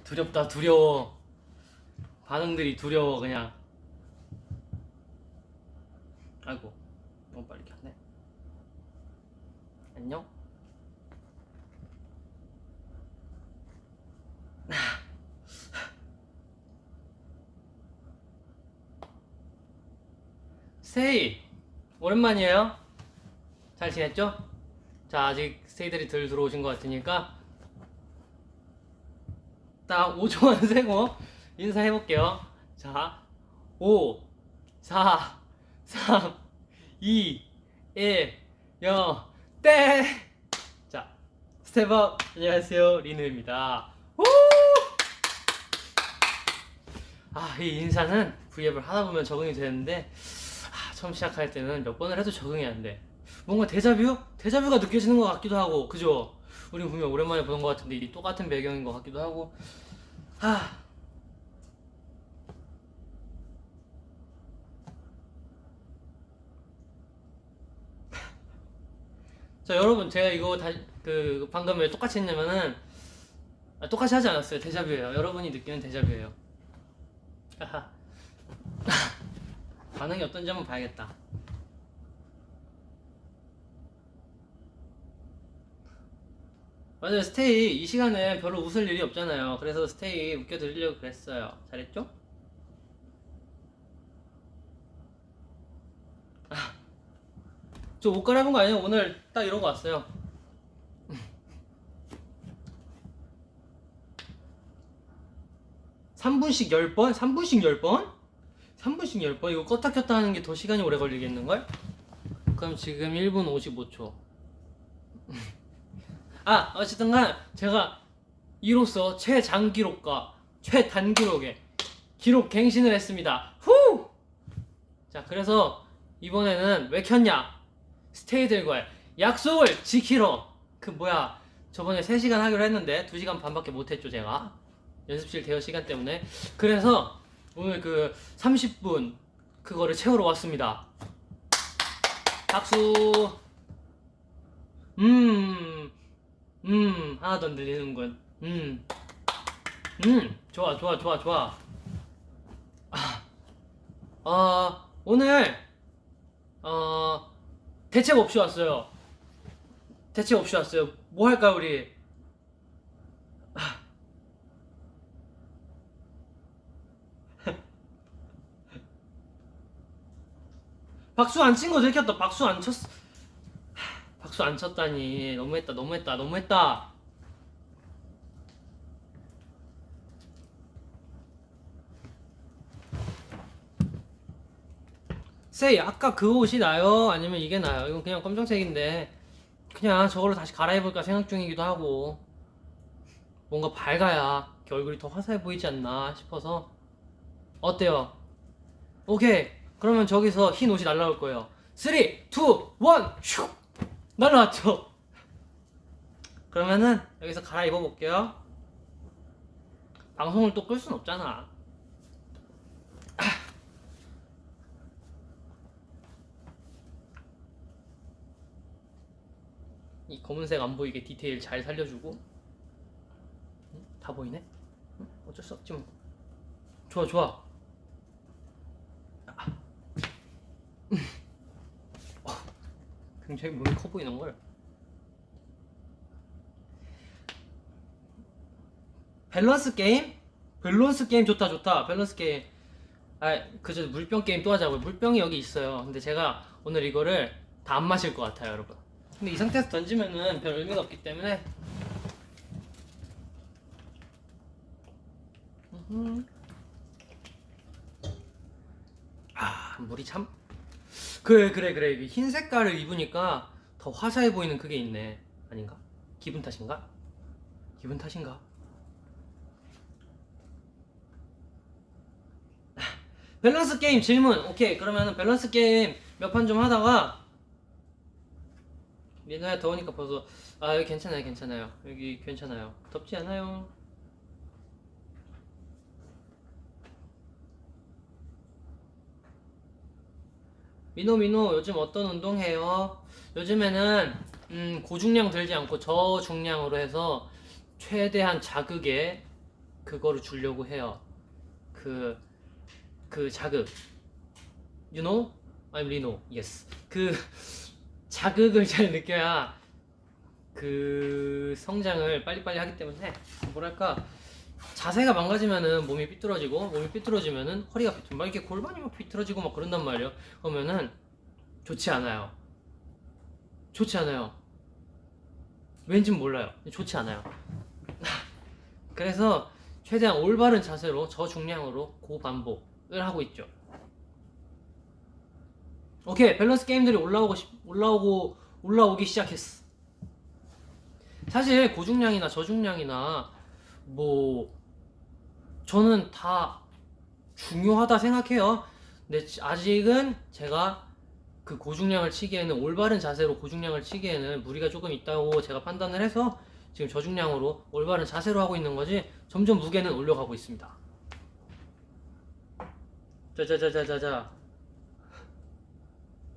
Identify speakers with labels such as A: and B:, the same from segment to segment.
A: 두렵다 두려워. 반응들이 두려워 그냥. 아이고 너무 빨리 켰네. 안녕. 스테이 오랜만이에요. 잘 지냈죠? 자, 아직 스테이들이 덜 들어오신 것 같으니까 딱 5초만 세고 인사해볼게요. 자, 5 4 3 2 1 0 땡! 자, 스텝업. 안녕하세요, 리누입니다. 우! 이 인사는 V앱을 하다 보면 적응이 되는데 처음 시작할 때는 몇 번을 해도 적응이 안 돼. 뭔가 데자뷰? 데자뷰가 느껴지는 것 같기도 하고, 그죠? 우린 분명 오랜만에 보는 것 같은데 이 똑같은 배경인 것 같기도 하고. 자, 여러분, 제가 이거 방금 왜 똑같이 했냐면은 똑같이 하지 않았어요. 데자뷰예요. 여러분이 느끼는 데자뷰예요. 반응이 어떤지 한번 봐야겠다. 맞아요, 스테이 이 시간에 별로 웃을 일이 없잖아요. 그래서 스테이 웃겨드리려고 그랬어요. 잘했죠? 저 옷 갈아입은 거 아니에요? 오늘 딱 이러고 왔어요. 3분씩 10번? 3분씩 10번? 3분씩 10번? 이거 껐다 켰다 하는 게 더 시간이 오래 걸리겠는걸? 그럼 지금 1분 55초. 어쨌든간 제가 이로써 최장기록과 최단기록에 기록 갱신을 했습니다. 후! 자, 그래서 이번에는 왜 켰냐? 스테이들과의 약속을 지키러. 저번에 3시간 하기로 했는데 2시간 반밖에 못했죠, 제가. 연습실 대여 시간 때문에. 그래서 오늘 30분 그거를 채우러 왔습니다. 박수. 하나도 안 들리는군. 좋아. 오늘 대책 없이 왔어요. 뭐 할까 우리? 박수 안 친 거 들켰다. 박수 안 쳤다니. 너무했다. 세이, 아까 그 옷이 나요? 아니면 이게 나요? 이건 그냥 검정색인데 그냥 저걸로 다시 갈아입을까 생각 중이기도 하고, 뭔가 밝아야 얼굴이 더 화사해 보이지 않나 싶어서. 어때요? 오케이, 그러면 저기서 흰 옷이 날라올 거예요. 3, 2, 1 슉! 날라왔죠? 그러면은 여기서 갈아입어 볼게요. 방송을 또 끌 순 없잖아. 이 검은색 안 보이게 디테일 잘 살려주고. 다 보이네? 어쩔 수 없지 뭐. 좋아. 굉장히 몸이 커 보이는걸. 밸런스 게임 좋다. 밸런스 게임. 그저 물병 게임 또 하자고요. 물병이 여기 있어요. 근데 제가 오늘 이거를 다 안 마실 것 같아요, 여러분. 근데 이 상태에서 던지면은 별 의미가 없기 때문에. 물이 참. 그래. 흰 색깔을 입으니까 더 화사해 보이는 그게 있네. 아닌가? 기분 탓인가? 밸런스 게임 질문. 오케이, 그러면은 밸런스 게임 몇 판 좀 하다가. 민호야, 더우니까 벗어. 여기 괜찮아요. 여기 괜찮아요. 덥지 않아요. 민호 요즘 어떤 운동 해요? 요즘에는 고중량 들지 않고 저중량으로 해서 최대한 자극에 그거를 주려고 해요. 그 자극. You know? I'm Lino. Yes. 그 자극을 잘 느껴야 그 성장을 빨리빨리 하기 때문에 뭐랄까 자세가 망가지면은 몸이 삐뚤어지고 몸이 삐뚤어지면은 허리가 막 이렇게 골반이 막 삐뚤어지고 막 그런단 말이에요. 그러면은 좋지 않아요. 좋지 않아요. 왠진 몰라요. 좋지 않아요. 그래서 최대한 올바른 자세로 저중량으로 고반복을 하고 있죠. 오케이, 밸런스 게임들이 올라오기 시작했어. 사실 고중량이나 저중량이나 뭐 저는 다 중요하다 생각해요. 근데 아직은 제가 그 고중량을 치기에는 올바른 자세로 고중량을 치기에는 무리가 조금 있다고 제가 판단을 해서 지금 저중량으로 올바른 자세로 하고 있는 거지 점점 무게는 올려가고 있습니다. 자자자자자자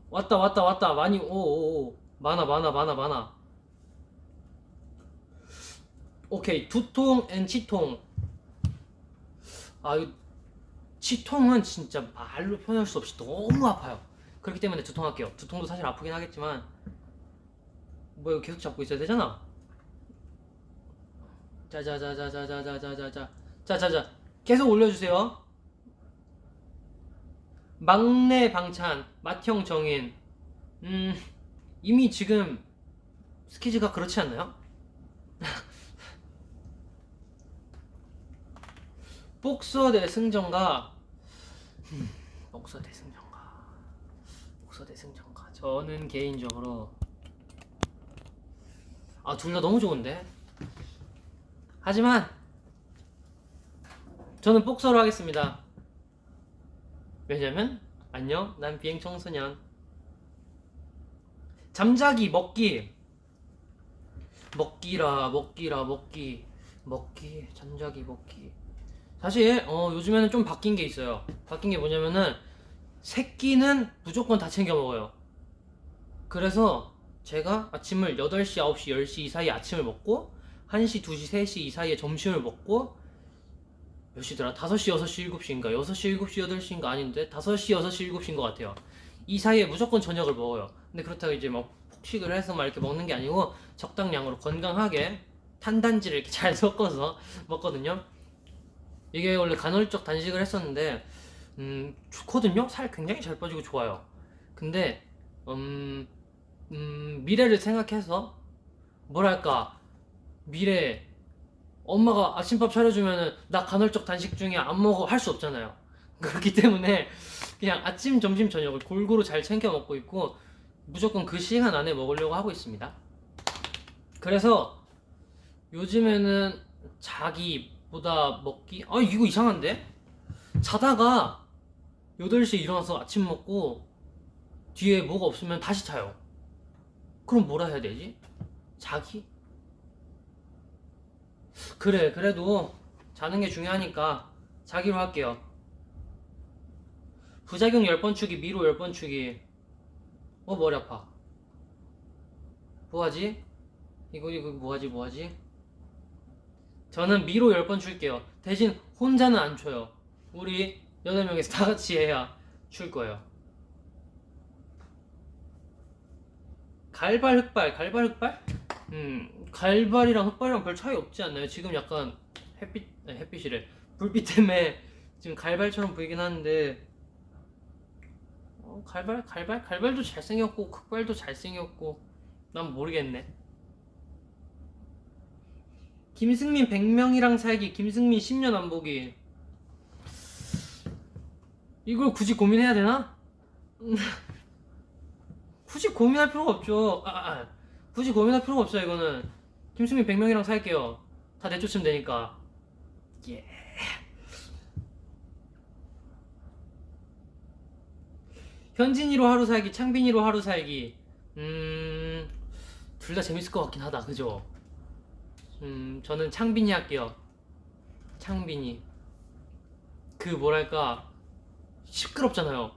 A: 왔다 많이 오오오 많아 오케이 두통 앤 치통. 아 이거 치통은 진짜 말로 표현할 수 없이 너무 아파요. 그렇기 때문에 두통할게요. 두통도 사실 아프긴 하겠지만 뭐 이거 계속 잡고 있어야 되잖아. 자자자자자자자자자자 계속 올려주세요. 막내 방찬 맏형 정인. 이미 지금 스키즈가 그렇지 않나요? 복서 대 승전가. 복서 대 승전가. 저는 개인적으로 둘 다 너무 좋은데. 하지만 저는 복서로 하겠습니다. 왜냐면 안녕 난 비행 청소년. 잠자기 먹기 잠자기 먹기. 사실 요즘에는 좀 바뀐 게 있어요. 바뀐 게 뭐냐면은 새끼는 무조건 다 챙겨 먹어요. 그래서 제가 아침을 8시, 9시, 10시 이 사이에 아침을 먹고 1시, 2시, 3시 이 사이에 점심을 먹고 몇 시더라? 5시, 6시, 7시인가? 6시, 7시, 8시인가? 아닌데 5시, 6시, 7시인 것 같아요. 이 사이에 무조건 저녁을 먹어요. 근데 그렇다고 이제 막 폭식을 해서 막 이렇게 먹는 게 아니고 적당량으로 건강하게 탄단지를 이렇게 잘 섞어서 먹거든요. 이게 원래 간헐적 단식을 했었는데 좋거든요. 살 굉장히 잘 빠지고 좋아요. 근데 미래를 생각해서 뭐랄까 미래 엄마가 아침밥 차려주면은 나 간헐적 단식 중에 안 먹어 할 수 없잖아요. 그렇기 때문에 그냥 아침, 점심, 저녁을 골고루 잘 챙겨 먹고 있고 무조건 그 시간 안에 먹으려고 하고 있습니다. 그래서 요즘에는 자기보다 먹기. 이거 이상한데? 자다가 8시에 일어나서 아침 먹고 뒤에 뭐가 없으면 다시 자요. 그럼 뭐라 해야 되지? 자기? 그래, 그래도 자는 게 중요하니까 자기로 할게요. 부작용 10번 추기, 미로 10번 추기. 머리 아파. 뭐하지? 이거 뭐하지? 저는 미로 10번 출게요. 대신 혼자는 안 쳐요. 우리 8명이서 다 같이 해야 출 거예요. 갈발, 흑발? 갈발이랑 흑발이랑 별 차이 없지 않나요? 지금 약간 햇빛이래. 불빛 때문에 지금 갈발처럼 보이긴 하는데 갈발도 잘생겼고 흑발도 잘생겼고 난 모르겠네. 김승민 100명이랑 살기, 김승민 10년 안 보기. 이걸 굳이 고민해야 되나? 굳이 고민할 필요가 없죠. 굳이 고민할 필요가 없어요. 이거는 김승민 100명이랑 살게요. 다 내쫓으면 되니까. 예. 현진이로 하루 살기, 창빈이로 하루 살기. 둘 다 재밌을 것 같긴 하다. 그죠? 저는 창빈이 할게요. 창빈이. 그 뭐랄까 시끄럽잖아요.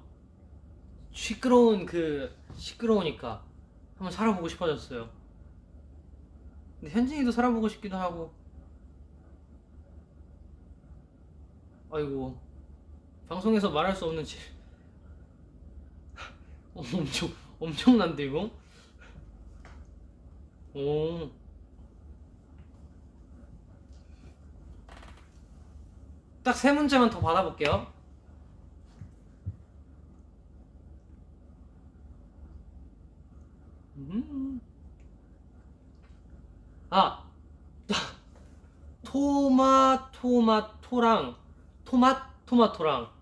A: 시끄러우니까 한번 살아보고 싶어졌어요. 근데 현진이도 살아보고 싶기도 하고. 아이고, 방송에서 말할 수 없는 엄청난데 이거? 오. 딱 세 문제만 더 받아볼게요. 아, 토마토랑 토마토랑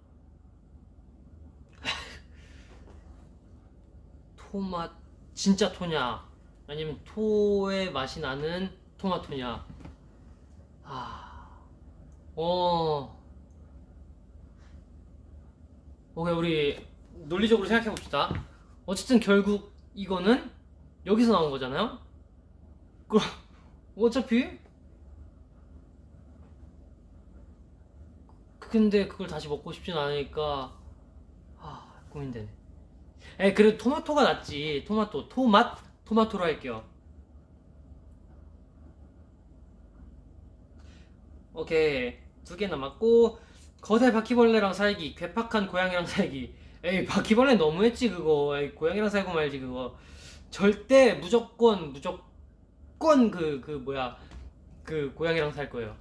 A: 진짜 토냐 아니면 토의 맛이 나는 토마토냐. 오케이, 우리 논리적으로 생각해 봅시다. 어쨌든 결국 이거는 여기서 나온 거잖아요. 그럼 어차피 근데 그걸 다시 먹고 싶진 않으니까 고민되네. 그래도 토마토가 낫지. 토마토로 할게요. 오케이, 2개 남았고, 거대 바퀴벌레랑 살기, 괴팍한 고양이랑 살기. 에이, 바퀴벌레 너무했지 그거. 에이, 고양이랑 살고 말지 그거. 절대 무조건 그 고양이랑 살 거예요.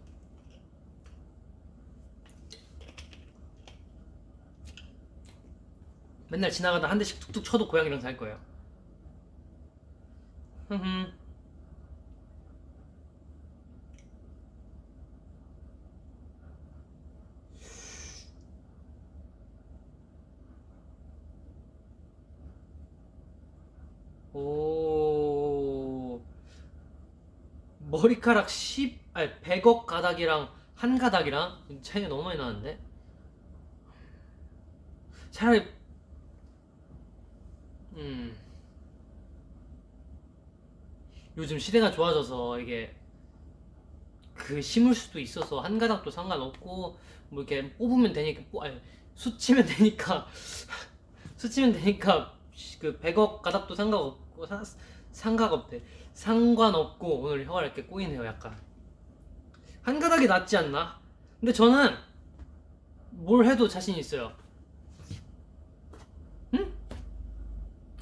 A: 맨날 지나가다 한 대씩 툭툭 쳐도 고양이랑 살 거예요. 오, 머리카락 100억 가닥이랑 한 가닥이랑 차이가 너무 많이 나는데. 차라리 요즘 시대가 좋아져서 이게 심을 수도 있어서 한 가닥도 상관없고, 뭐 이렇게 뽑으면 되니까 수치면 되니까 수치면 되니까 그 100억 가닥도 상관없고 상관없고. 오늘 혀가 이렇게 꼬이네요. 약간 한 가닥이 낫지 않나? 근데 저는 뭘 해도 자신 있어요. 응?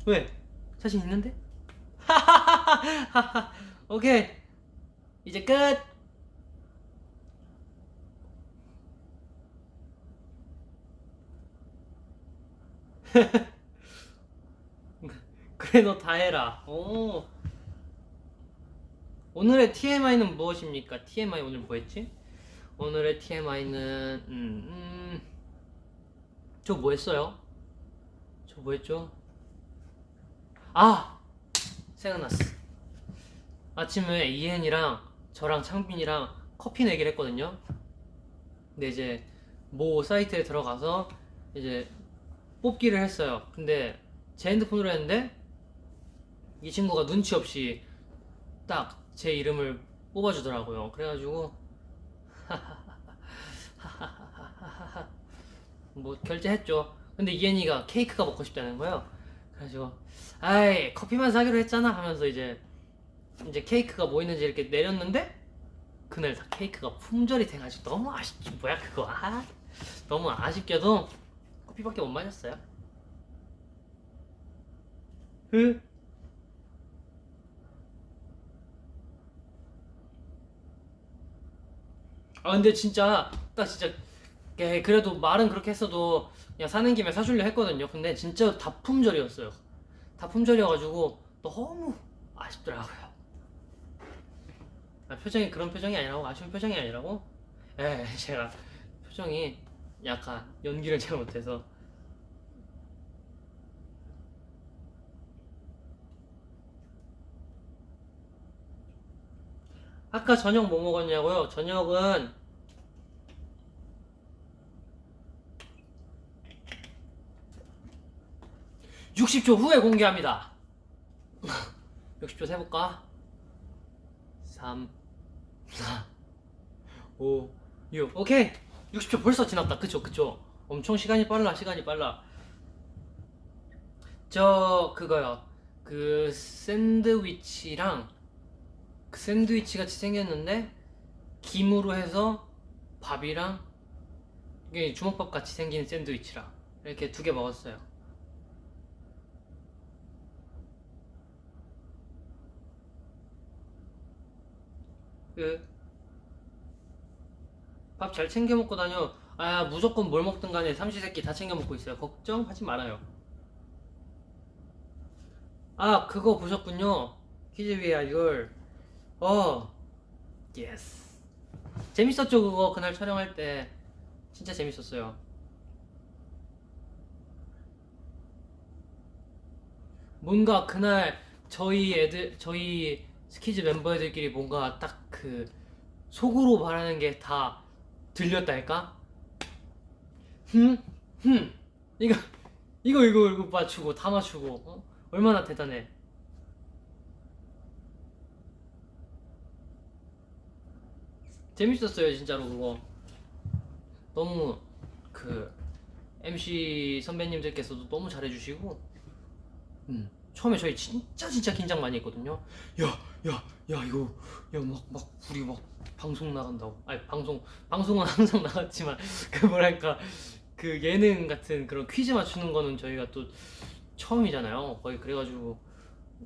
A: 왜? 자신 있는데? 오케이, 이제 끝. 그래, 너 다 해라. 오늘의 TMI는 무엇입니까? TMI 오늘 뭐 했지? 오늘의 TMI는 저 뭐 했어요? 저 뭐 했죠? 생각났어. 아침에 이엔이랑 저랑 창빈이랑 커피 내기를 했거든요. 근데 이제 모 사이트에 들어가서 이제 뽑기를 했어요. 근데 제 핸드폰으로 했는데 이 친구가 눈치 없이 딱 제 이름을 뽑아주더라고요. 그래가지고 뭐 결제했죠. 근데 이엔이가 케이크가 먹고 싶다는 거예요. 그래가지고 아이, 커피만 사기로 했잖아 하면서 이제 케이크가 뭐 있는지 이렇게 내렸는데 그날 다 케이크가 품절이 돼가지고 너무 아쉽지. 뭐야 그거. 너무 아쉽게도 커피밖에 못 마셨어요. 근데 진짜 딱 진짜 그래도 말은 그렇게 했어도 그냥 사는 김에 사줄려 했거든요. 근데 진짜 다 품절이었어요. 다 품절이어가지고 너무 아쉽더라고요. 표정이 그런 표정이 아니라고? 아쉬운 표정이 아니라고? 제가 표정이 약간 연기를 잘 못해서. 아까 저녁 뭐 먹었냐고요? 저녁은 60초 후에 공개합니다. 60초 세볼까? 3, 4, 5, 6. 오케이. 60초 벌써 지났다. 그쵸. 엄청 시간이 빨라. 그거요. 샌드위치 같이 생겼는데 김으로 해서 밥이랑 이게 주먹밥 같이 생긴 샌드위치라 이렇게 2개 먹었어요. 그 밥 잘 챙겨 먹고 다녀. 아, 무조건 뭘 먹든 간에 삼시세끼 다 챙겨 먹고 있어요. 걱정하지 말아요. 아, 그거 보셨군요. 퀴즈 위에 알걸. 어, 예스. 재밌었죠, 그거. 그날 촬영할 때. 진짜 재밌었어요. 뭔가 그날 저희 스키즈 멤버 애들끼리 뭔가 딱 그 속으로 말하는 게 다 들렸달까? 흠? 흠? 이거, 이거 맞추고, 다 맞추고, 어? 얼마나 대단해. 재밌었어요, 진짜로, 그거. 너무, 그, MC 선배님들께서도 너무 잘해주시고, 처음에 저희 진짜 긴장 많이 했거든요. 야, 이거, 막, 우리 막, 방송 나간다고. 아니, 방송은 항상 나갔지만, 그 뭐랄까, 그 예능 같은 그런 퀴즈 맞추는 거는 저희가 또 처음이잖아요. 거의 그래가지고,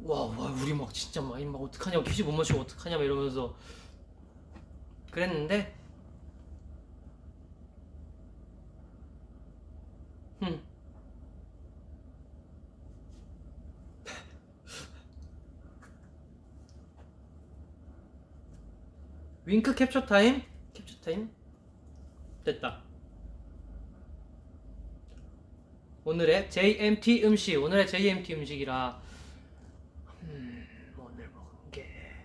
A: 와, 우리 막 진짜 막 어떡하냐, 퀴즈 못 맞추고 어떡하냐, 막 이러면서 그랬는데, 흠, 윙크 캡처 타임? 캡처 타임? 됐다. 오늘의 JMT 음식, 오늘의 JMT 음식이라,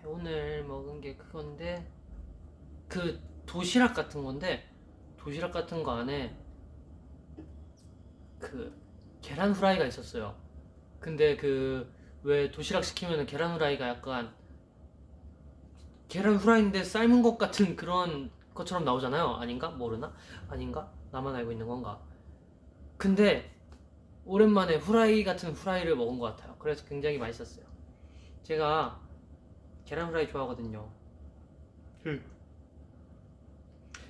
A: 오늘 먹은 게 그건데, 그 도시락 같은 건데, 도시락 같은 거 안에 그 계란 후라이가 있었어요. 근데 그 왜 도시락 시키면은 계란 후라이가 약간 계란 후라이인데 삶은 것 같은 그런 것처럼 나오잖아요. 아닌가? 모르나? 아닌가? 나만 알고 있는 건가? 근데 오랜만에 후라이 같은 후라이를 먹은 것 같아요. 그래서 굉장히 맛있었어요. 제가 계란 후라이 좋아하거든요.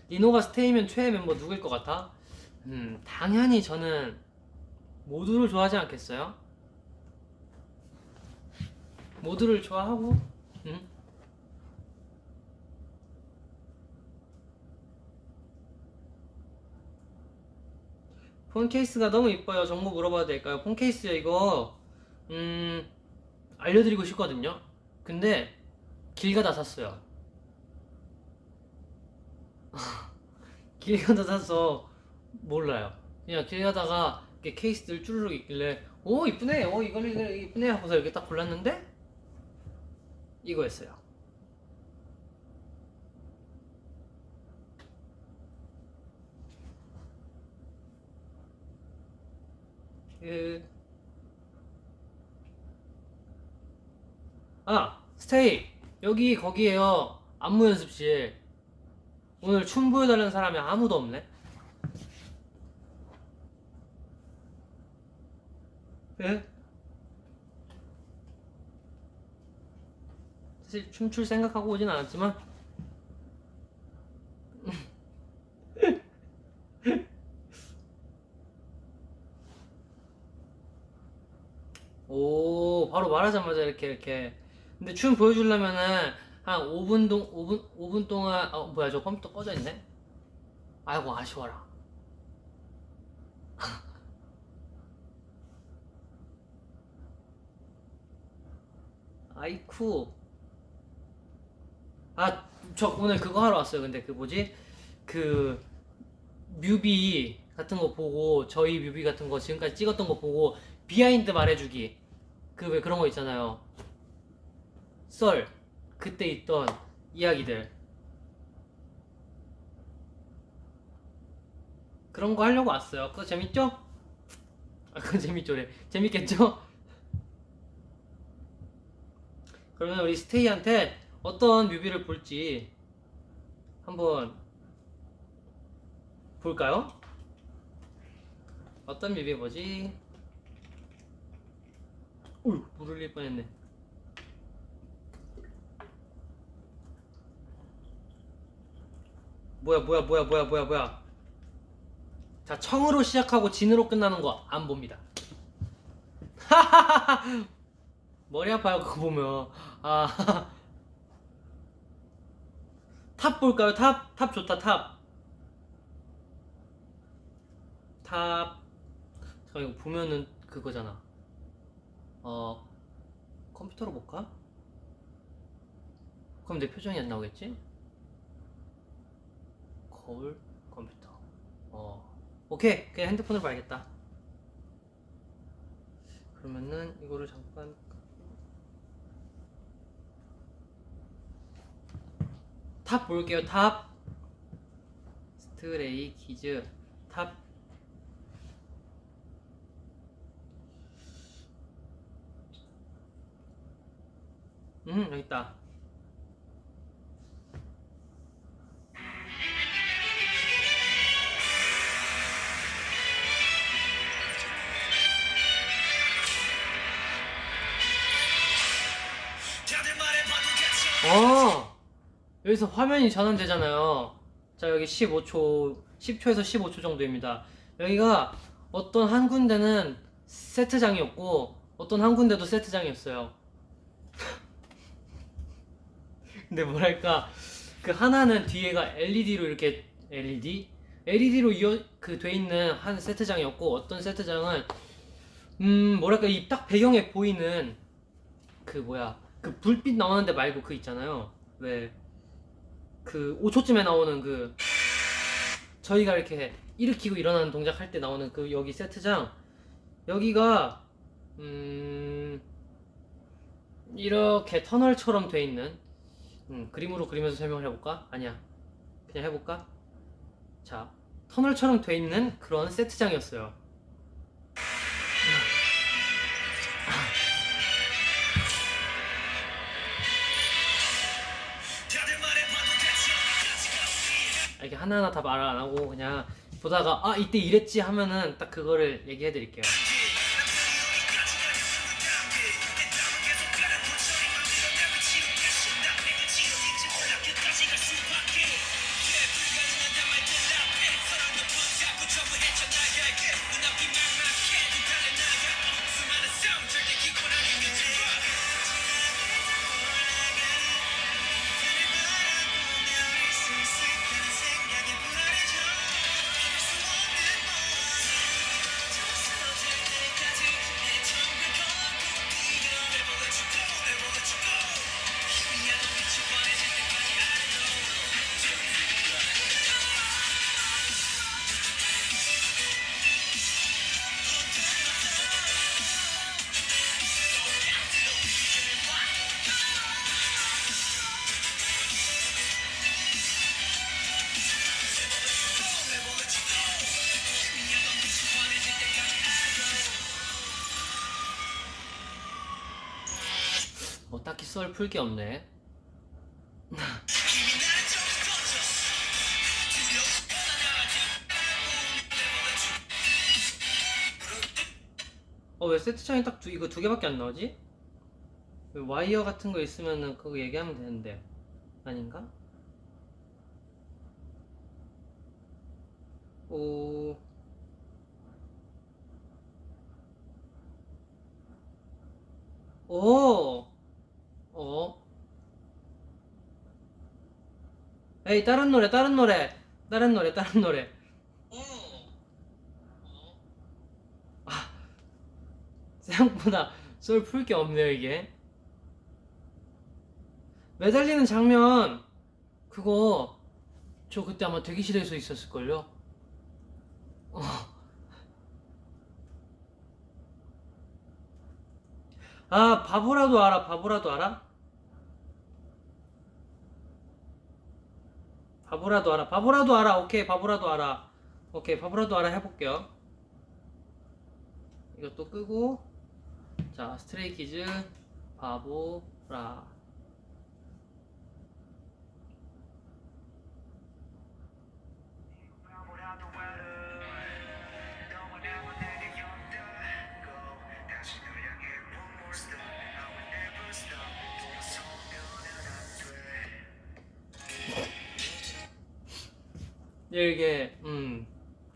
A: 리노가 스테이면 최애 멤버 누구일 것 같아? 당연히 저는 모두를 좋아하지 않겠어요? 모두를 좋아하고, 폰 케이스가 너무 이뻐요. 정보 물어봐도 될까요? 폰 케이스요, 이거, 알려드리고 싶거든요. 근데, 길 가다 샀어요. 길 가다 사서, 몰라요. 그냥 길 가다가, 이렇게 케이스들 쭈르륵 있길래, 오, 이쁘네, 이거 이쁘네 하고서 이렇게 딱 골랐는데, 이거였어요. 그, 스테이. 여기, 거기에요. 안무 연습실. 오늘 춤 보여달라는 사람이 아무도 없네? 예? 사실 춤출 생각하고 오진 않았지만, 오, 바로 말하자마자 이렇게. 근데 춤 보여주려면은, 한 5분 동안, 뭐야, 저 컴퓨터 꺼져 있네? 아이고, 아쉬워라. 아이쿠. 저 오늘 그거 하러 왔어요. 근데 그 뭐지? 그 뮤비 같은 거 보고 저희 뮤비 같은 거 지금까지 찍었던 거 보고 비하인드 말해주기 그 왜 그런 거 있잖아요. 썰 그때 있던 이야기들 그런 거 하려고 왔어요. 그거 재밌죠? 그거 재밌죠래. 재밌겠죠? 그러면 우리 스테이한테 어떤 뮤비를 볼지 한번 볼까요? 어떤 뮤비 보지? 어휴, 물 흘릴 뻔했네. 뭐야. 자, 청으로 시작하고 진으로 끝나는 거 안 봅니다. 머리 아파요 그거 보면. 아, 탑 볼까요? 탑? 탑 좋다. 탑. 탑. 잠깐 이거 보면은 그거잖아. 컴퓨터로 볼까? 그럼 내 표정이 안 나오겠지? 거울 컴퓨터. 오케이. 그냥 핸드폰으로 봐야겠다. 그러면은 이거를 잠깐 탑 볼게요. 탑. 스트레이 키즈 탑. 여기 있다. 여기서 화면이 전환되잖아요. 자, 여기 15초, 10초에서 15초 정도입니다. 여기가 어떤 한 군데는 세트장이었고 어떤 한 군데도 세트장이었어요. 근데 뭐랄까, 그 하나는 뒤에가 LED로 이렇게 LED로 돼 있는 한 세트장이었고, 어떤 세트장은 뭐랄까, 이 딱 배경에 보이는 그 불빛 나오는데 말고 그 있잖아요. 왜 그 5초쯤에 나오는 그 저희가 이렇게 일으키고 일어나는 동작 할 때 나오는 그 여기 세트장, 여기가 이렇게 터널처럼 돼 있는, 그림으로 그리면서 설명을 해볼까? 아니야, 그냥 해볼까? 자, 터널처럼 돼 있는 그런 세트장이었어요. 이렇게 하나하나 다 말 안 하고 그냥 보다가 이때 이랬지 하면은 딱 그거를 얘기해 드릴게요. 뭐 딱히 썰 풀 게 없네. 왜 세트창이 딱 이거 두 개밖에 안 나오지? 와이어 같은 거 있으면은 그거 얘기하면 되는데 아닌가? 오. 오. 에이, 다른 노래. 생각보다 썰 풀 게 없네요, 이게. 매달리는 장면, 그거, 저 그때 아마 대기실에서 있었을걸요? 어. 바보라도 알아, 바보라도 알아? 바보라도 알아. 오케이, 바보라도 알아. 오케이, 바보라도 알아 해볼게요. 이것도 끄고, 자, 스트레이키즈, 바보라. 이게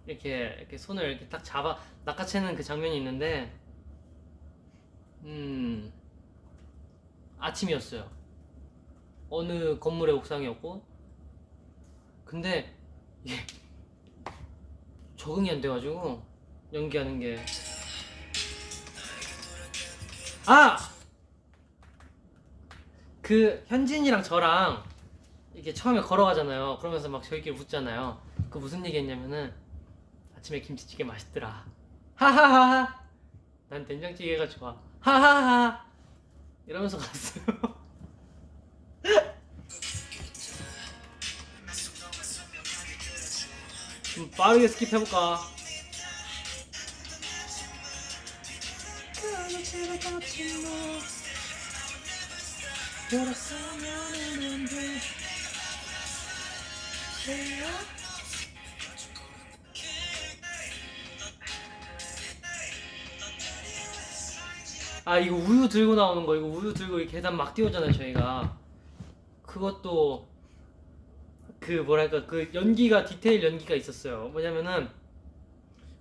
A: 이렇게 손을 이렇게 딱 잡아 낚아채는 그 장면이 있는데 아침이었어요. 어느 건물의 옥상이었고 근데 이게 적응이 안 돼가지고 연기하는 게 그 현진이랑 저랑 이게 처음에 걸어가잖아요. 그러면서 막 저희끼리 웃잖아요. 그 무슨 얘기했냐면은 아침에 김치찌개 맛있더라. 하하하하. 난 된장찌개가 좋아. 하하하. 이러면서 갔어요. 좀 빠르게 스킵해볼까? 이거 우유 들고 나오는 거, 이거 우유 들고 이 계단 막 뛰어오잖아요 저희가. 그것도 그 뭐랄까 그 연기가 디테일 연기가 있었어요. 뭐냐면은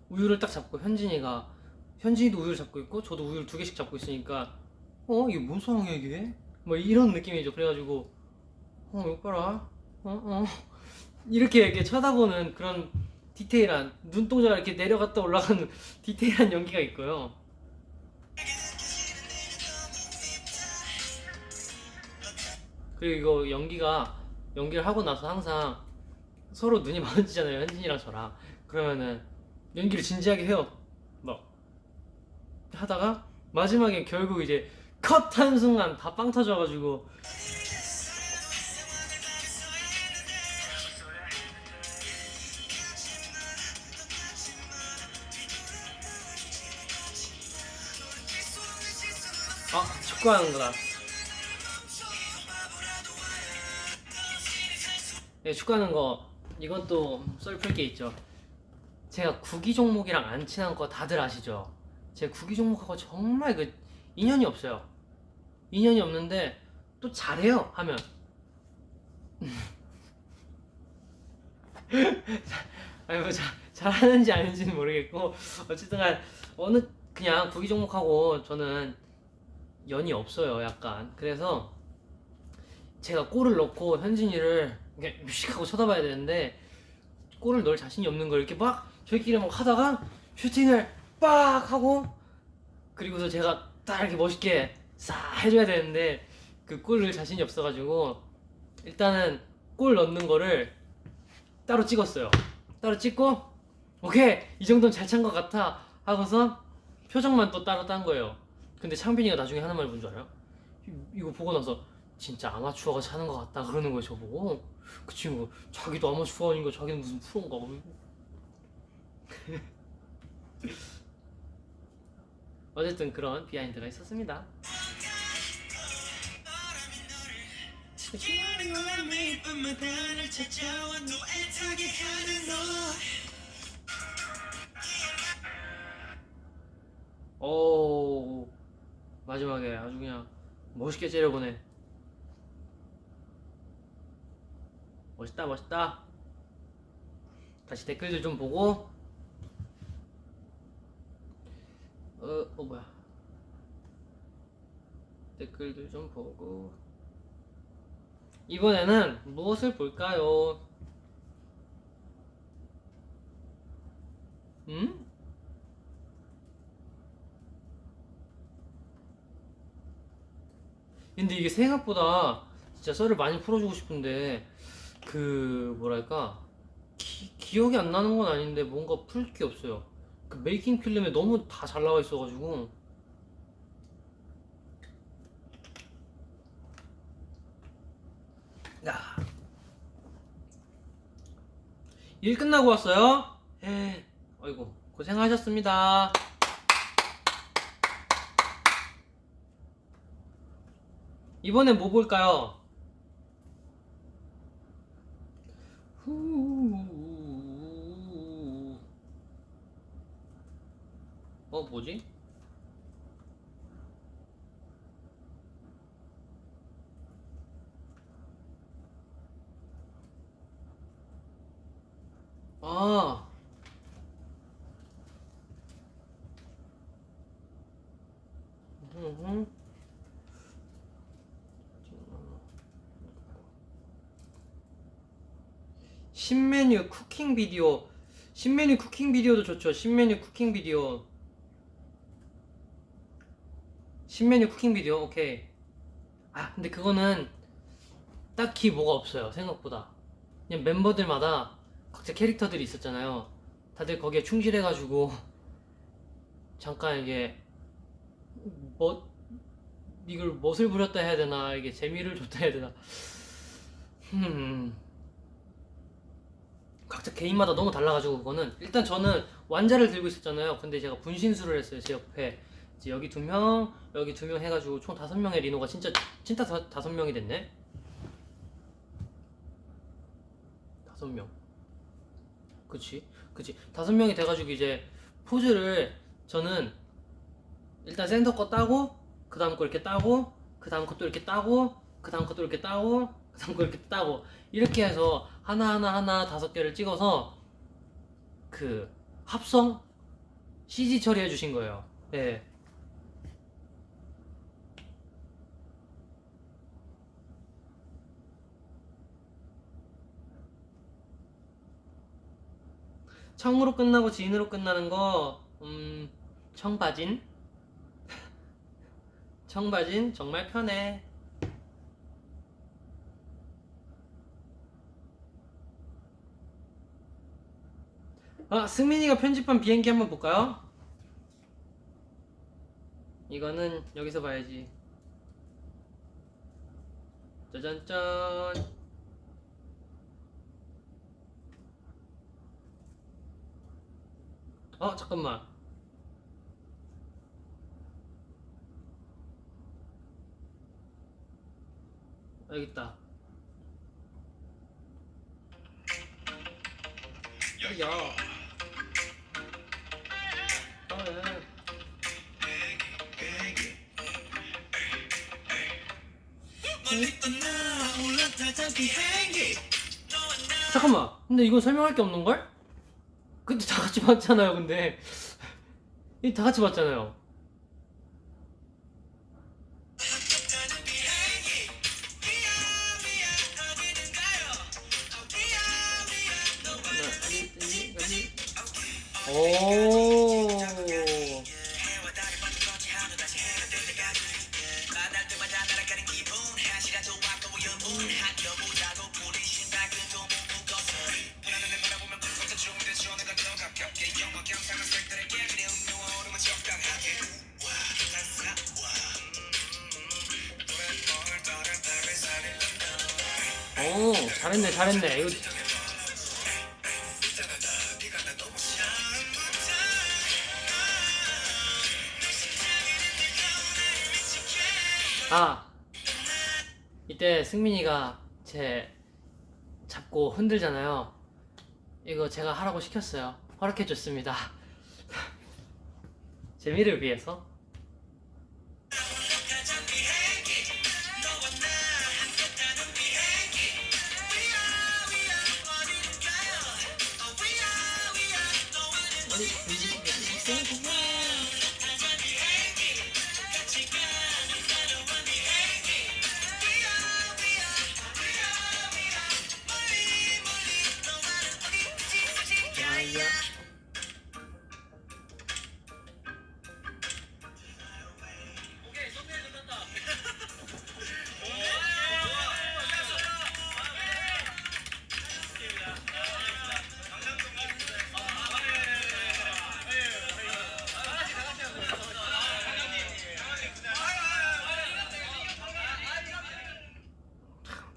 A: 우유를 딱 잡고 현진이도 우유를 잡고 있고 저도 우유를 2개씩 잡고 있으니까 이게 뭔 상황이야 이게? 뭐 이런 느낌이죠. 그래가지고 이거 봐라. 이렇게 쳐다보는 그런 디테일한 눈동자가 이렇게 내려갔다 올라가는 디테일한 연기가 있고요. 그리고 이거 연기를 하고 나서 항상 서로 눈이 마주치잖아요. 현진이랑 저랑. 그러면은 연기를 진지하게 해요. 막 하다가 마지막에 결국 이제 컷 하는 순간 다 빵 터져가지고 축구하는 거다. 네, 축구하는 거 이건 또 썰풀 게 있죠. 제가 구기 종목이랑 안 친한 거 다들 아시죠? 제가 구기 종목하고 정말 그 인연이 없어요. 인연이 없는데 또 잘해요 하면 아니 뭐 잘하는지 아닌지는 모르겠고 어쨌든 어느 그냥 구기 종목하고 저는 연이 없어요 약간. 그래서 제가 골을 넣고 현진이를 이렇게 뮤직하고 쳐다봐야 되는데 골을 넣을 자신이 없는 걸 이렇게 막 저희끼리 막 하다가 슈팅을 빡 하고 그리고서 제가 딱 이렇게 멋있게 싹 해줘야 되는데 그 골 넣을 자신이 없어가지고 일단은 골 넣는 거를 따로 찍었어요. 따로 찍고 오케이 이 정도는 잘 찬 것 같아 하고서 표정만 또 따로 딴 거예요. 근데 창빈이가 나중에 하는 말 뭔 줄 알아요? 이거 보고 나서 진짜 아마추어가 차는 것 같다 그러는 거예요 저보고. 그 친구 자기도 아마추어 아닌가 자기는 무슨 프로인가 어쨌든 그런 비하인드가 있었습니다. 오 마지막에 아주 그냥 멋있게 째려보네. 멋있다 멋있다. 다시 댓글들 좀 보고 뭐야 댓글들 좀 보고 이번에는 무엇을 볼까요? 근데 이게 생각보다 진짜 썰을 많이 풀어주고 싶은데 그 뭐랄까 기억이 안 나는 건 아닌데 뭔가 풀 게 없어요. 그 메이킹 필름에 너무 다 잘 나와 있어가지고 야. 일 끝나고 왔어요? 어이구 고생하셨습니다. 이번엔 뭐 볼까요? 뭐지? 신메뉴 쿠킹 비디오. 신메뉴 쿠킹 비디오도 좋죠. 신메뉴 쿠킹 비디오. 신메뉴 쿠킹 비디오. 오케이. 아 근데 그거는 딱히 뭐가 없어요. 생각보다 그냥 멤버들마다 각자 캐릭터들이 있었잖아요. 다들 거기에 충실해가지고 잠깐 이게 뭐 이걸 멋을 부렸다 해야 되나, 이게 재미를 줬다 해야 되나. 각자 개인마다 너무 달라가지고 그거는. 일단 저는 완자를 들고 있었잖아요. 근데 제가 분신술을 했어요. 제 옆에 이제 여기 2명 여기 2명 해가지고 총 5명의 리노가 진짜 5명이 됐네. 5명. 그치 5명이 돼가지고 이제 포즈를 저는 일단 센터 거 따고 그 다음 거 이렇게 따고 그 다음 것도 이렇게 따고 그 다음 것도 이렇게 따고 그 다음 거 이렇게 따고 이렇게 해서 하나 5개를 찍어서 그 합성 CG 처리해 주신 거예요. 네. 청으로 끝나고 진으로 끝나는 거 청바진. 청바진 정말 편해. 아, 승민이가 편집한 비행기 한번 볼까요? 이거는 여기서 봐야지. 짜잔짠. 잠깐만. 여기 있다. 야. 잠깐만. 근데 이건 설명할 게 없는 걸? 근데 다 같이 봤잖아요. 근데 이 다 같이 봤잖아요. 오. 오, 잘했네. 이거 이때 승민이가 제 잡고 흔들잖아요. 이거 제가 하라고 시켰어요. 허락해줬습니다. 재미를 위해서.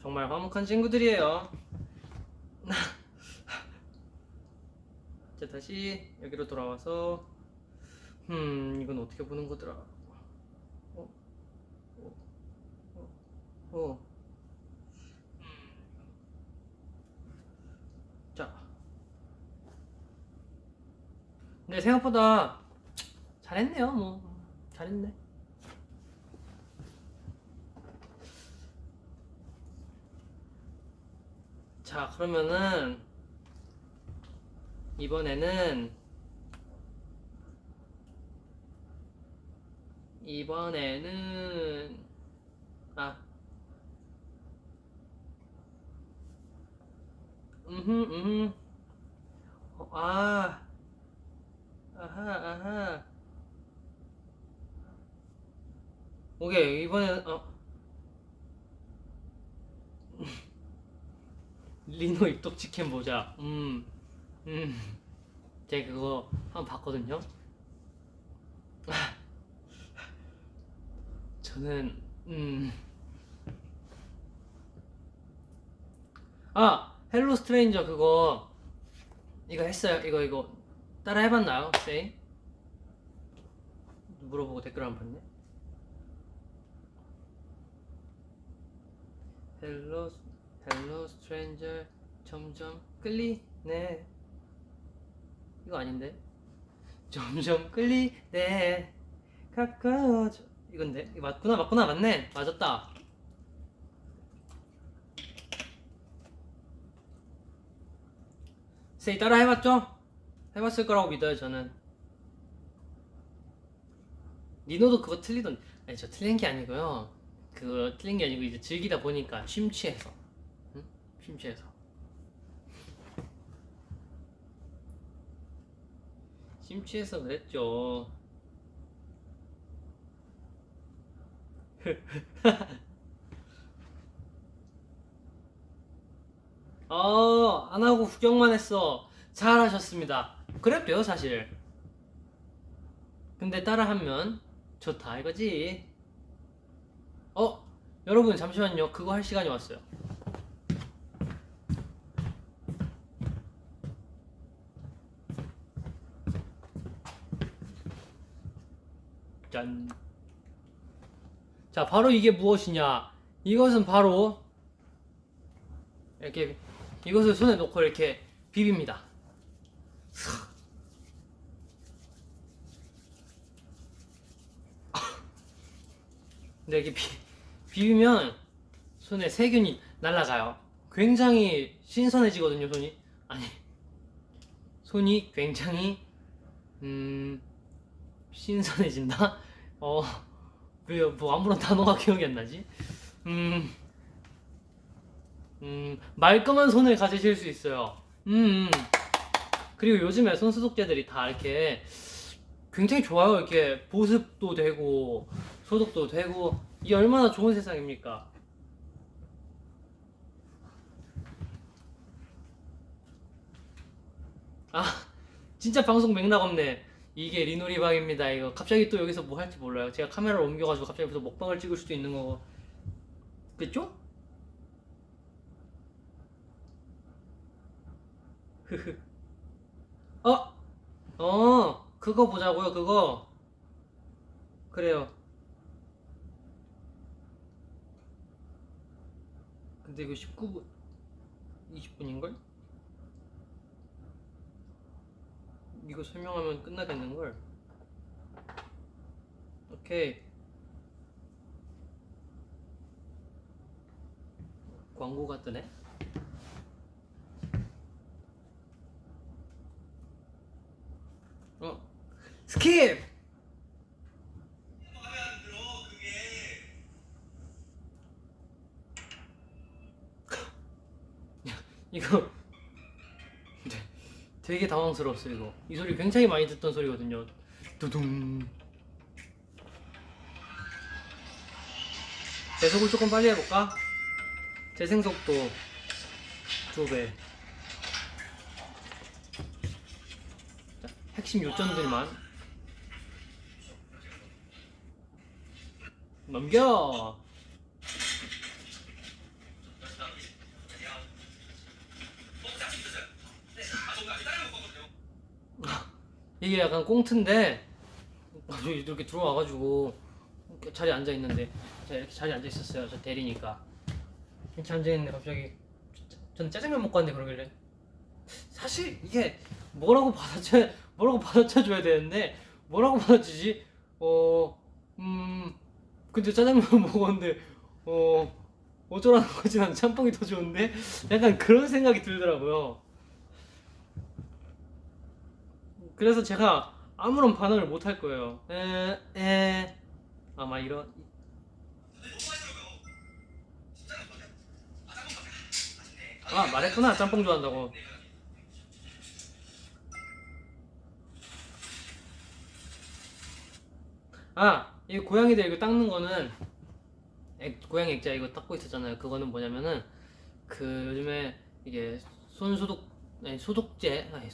A: 정말 화목한 친구들이에요. 자, 다시 여기로 돌아와서 이건 어떻게 보는 거더라. 자, 근데 생각보다 잘했네요. 뭐 잘했네. 자, 그러면은 이번에는 이번에는 아 아 아하 아하 오케이 이번엔 리노 입덕 치킨 보자. 제가 그거 한번 봤거든요. 저는 헬로 스트레인저 그거 이거 했어요. 이거 따라 해봤나요, 쌤? 물어보고 댓글 안 봤네. 헬로 스트레인저 점점 끌리네. 이거 아닌데? 점점 끌리네. 가까워져. 이건데? 이거 맞구나 맞네. 맞았다. 쌤 따라 해봤죠? 해봤을 거라고 믿어요 저는. 니노도 그거 틀리던. 아니 저 틀린 게 아니고요. 그거 틀린 게 아니고 이제 즐기다 보니까 심취해서. 응? 심취해서. 심취해서 그랬죠. 안 하고 구경만 했어. 잘하셨습니다. 그랬대요 사실. 근데 따라하면 좋다 이거지. 여러분 잠시만요. 그거 할 시간이 왔어요. 짠. 자, 바로 이게 무엇이냐? 이것은 바로 이렇게 이것을 손에 놓고 이렇게 비빕니다. 근데 이렇게 비비면 손에 세균이 날아가요. 굉장히 신선해지거든요, 손이. 아니, 손이 굉장히 신선해진다? 왜요? 뭐 아무런 단어가 기억이 안 나지? 말끔한 손을 가지실 수 있어요. 그리고 요즘에 손소독제들이 다 이렇게 굉장히 좋아요. 이렇게 보습도 되고 소독도 되고 이게 얼마나 좋은 세상입니까? 진짜 방송 맥락 없네. 이게 리노리방입니다. 이거 갑자기 또 여기서 뭐 할지 몰라요. 제가 카메라를 옮겨가지고 갑자기 여기서 먹방을 찍을 수도 있는 거고. 그쵸? 그거 보자고요. 그거. 그래요. 근데 이거 19분 20분인걸? 이거 설명하면 끝나겠는걸? 오케이. 광고가 뜨네? 스킵! 이거 되게 당황스러웠어 이거. 이 소리 굉장히 많이 듣던 소리거든요. 두둥. 배속을 조금 빨리 해볼까? 재생속도 2배. 자, 핵심 요점들만 넘겨. 이게 약간 꽁트인데 이렇게 들어와가지고 자리에 앉아있는데 제가 이렇게 자리에 앉아있었어요. 저 대리니까 이렇게 앉아있는데 갑자기 저는 짜장면 먹고 왔는데 그러길래 사실 이게 뭐라고 받아쳐줘야 되는데 뭐라고 받아주지? 근데 짜장면 먹었는데 어쩌라는 거지? 난 짬뽕이 더 좋은데? 약간 그런 생각이 들더라고요. 그래서 제가 아무런 반응을 못 할 거예요. 아마 이런. 아 말했구나 짬뽕 좋아한다고. 이 고양이들 이거 닦는 거는 고양이 액자 이거 닦고 있었잖아요. 그거는 뭐냐면은 그 요즘에 이게 손 소독 아니 소독제 아니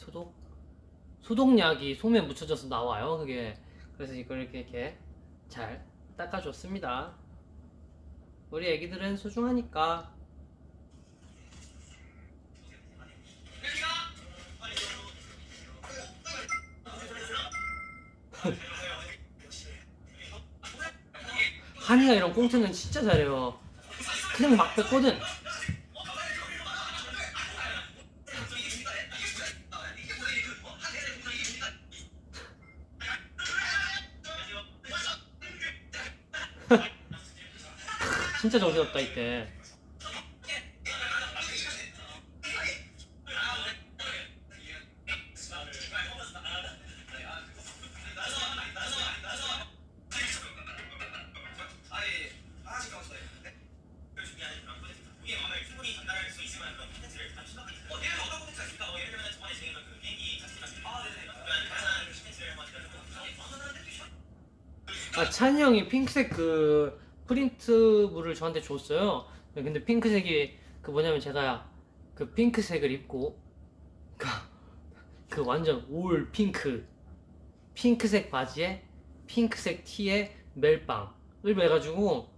A: 소독약이 솜에 묻혀져서 나와요. 그게 그래서 이걸 이렇게 잘 닦아줬습니다. 우리 애기들은 소중하니까. 한이가 이런 꽁트는 진짜 잘해요. 그냥 막 뱉거든. 진짜 정신없다 이때. 찬이 형이 핑크색 그 프린트물을 저한테 줬어요. 근데 핑크색이 그 뭐냐면 제가 그 핑크색을 입고 그 완전 올 핑크색 바지에 핑크색 티에 멜빵을 매가지고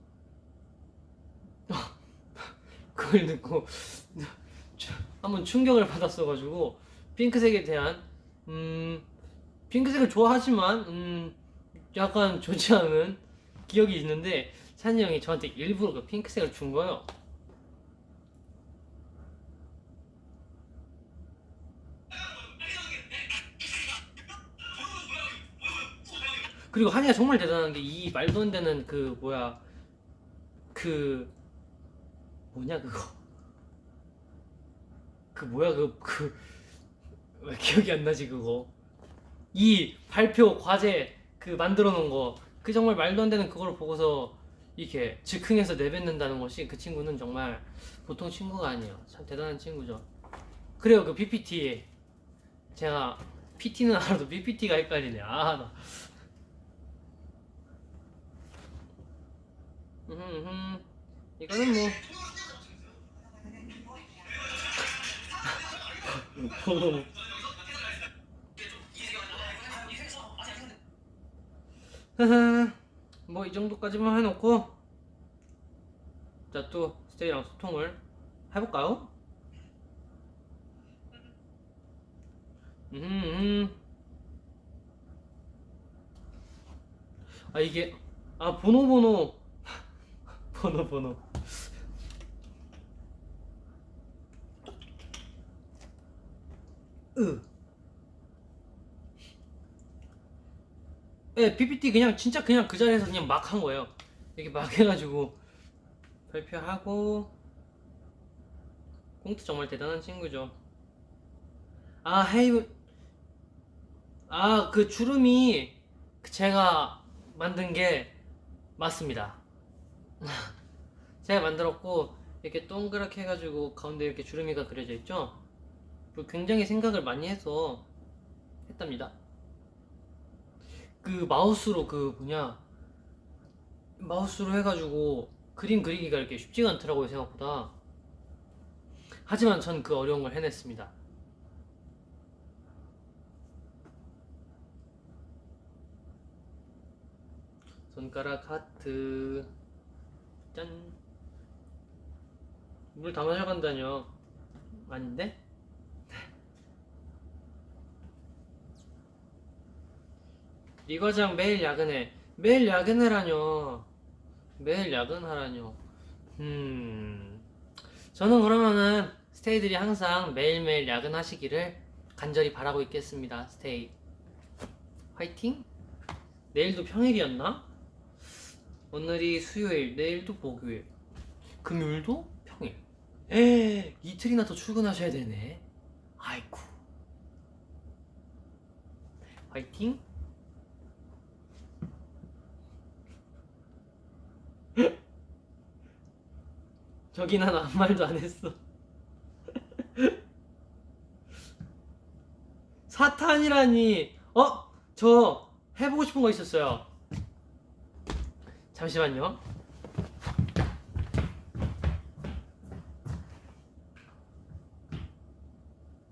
A: 그걸 듣고 한번 충격을 받았어가지고 핑크색에 대한 핑크색을 좋아하지만 약간 좋지 않은 기억이 있는데 찬이 형이 저한테 일부러 그 핑크색을 준 거예요. 그리고 한이가 정말 대단한 게 이 말도 안 되는 그 뭐야 그 뭐냐 그거 그 뭐야 왜 기억이 안 나지 그거 이 발표 과제 그 만들어 놓은 거 그 정말 말도 안 되는 그걸 보고서 이렇게 즉흥해서 내뱉는다는 것이 그 친구는 정말 보통 친구가 아니에요. 참 대단한 친구죠. 그래요 그 PPT 제가 PT는 알아도 PPT가 헷갈리네. 나. 이거는 뭐 뭐 이 정도까지만 해놓고 자 또 스테이랑 소통을 해볼까요? 이게 번호 PPT 그냥 진짜 그냥 그 자리에서 그냥 막 한 거예요. 이렇게 막 해가지고 발표하고 꽁트 정말 대단한 친구죠. 헤이븐 그 주름이 제가 만든 게 맞습니다. 제가 만들었고 이렇게 동그랗게 해가지고 가운데 이렇게 주름이가 그려져 있죠. 굉장히 생각을 많이 해서 했답니다. 그 마우스로 마우스로 해가지고 그림 그리기가 이렇게 쉽지가 않더라고요 생각보다. 하지만 전 그 어려운 걸 해냈습니다. 손가락 하트 짠. 물 다 마셔간다뇨. 아닌데? 이 과장 매일 야근해. 매일 야근해라뇨. 매일 야근하라뇨. 저는 그러면은 스테이들이 항상 매일매일 야근하시기를 간절히 바라고 있겠습니다. 스테이 화이팅. 내일도 평일이었나? 오늘이 수요일, 내일도 목요일, 금요일도 평일. 이틀이나 더 출근하셔야 되네. 아이쿠. 화이팅. 저기 난 아무 말도 안 했어. 사탄이라니. 저 해보고 싶은 거 있었어요. 잠시만요.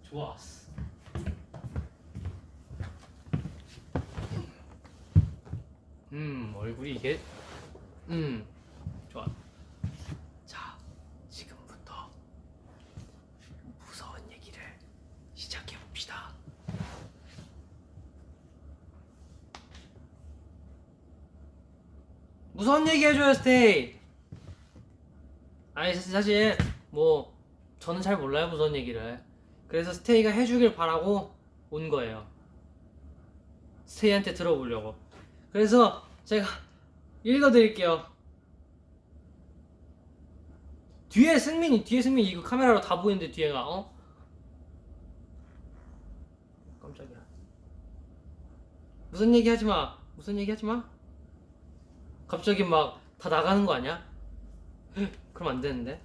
A: 좋았어. 얼굴이 이게 좋아. 자, 지금부터 무서운 얘기를 시작해 봅시다. 무서운 얘기 해줘요, 스테이. 아니, 사실 뭐 저는 잘 몰라요, 무서운 얘기를. 그래서 스테이가 해주길 바라고 온 거예요. 스테이한테 들어보려고. 그래서 제가 읽어드릴게요. 뒤에 승민이 이거 카메라로 다 보이는데 뒤에가 깜짝이야. 무슨 얘기 하지마. 갑자기 막 다 나가는 거 아니야? 그럼 안 되는데.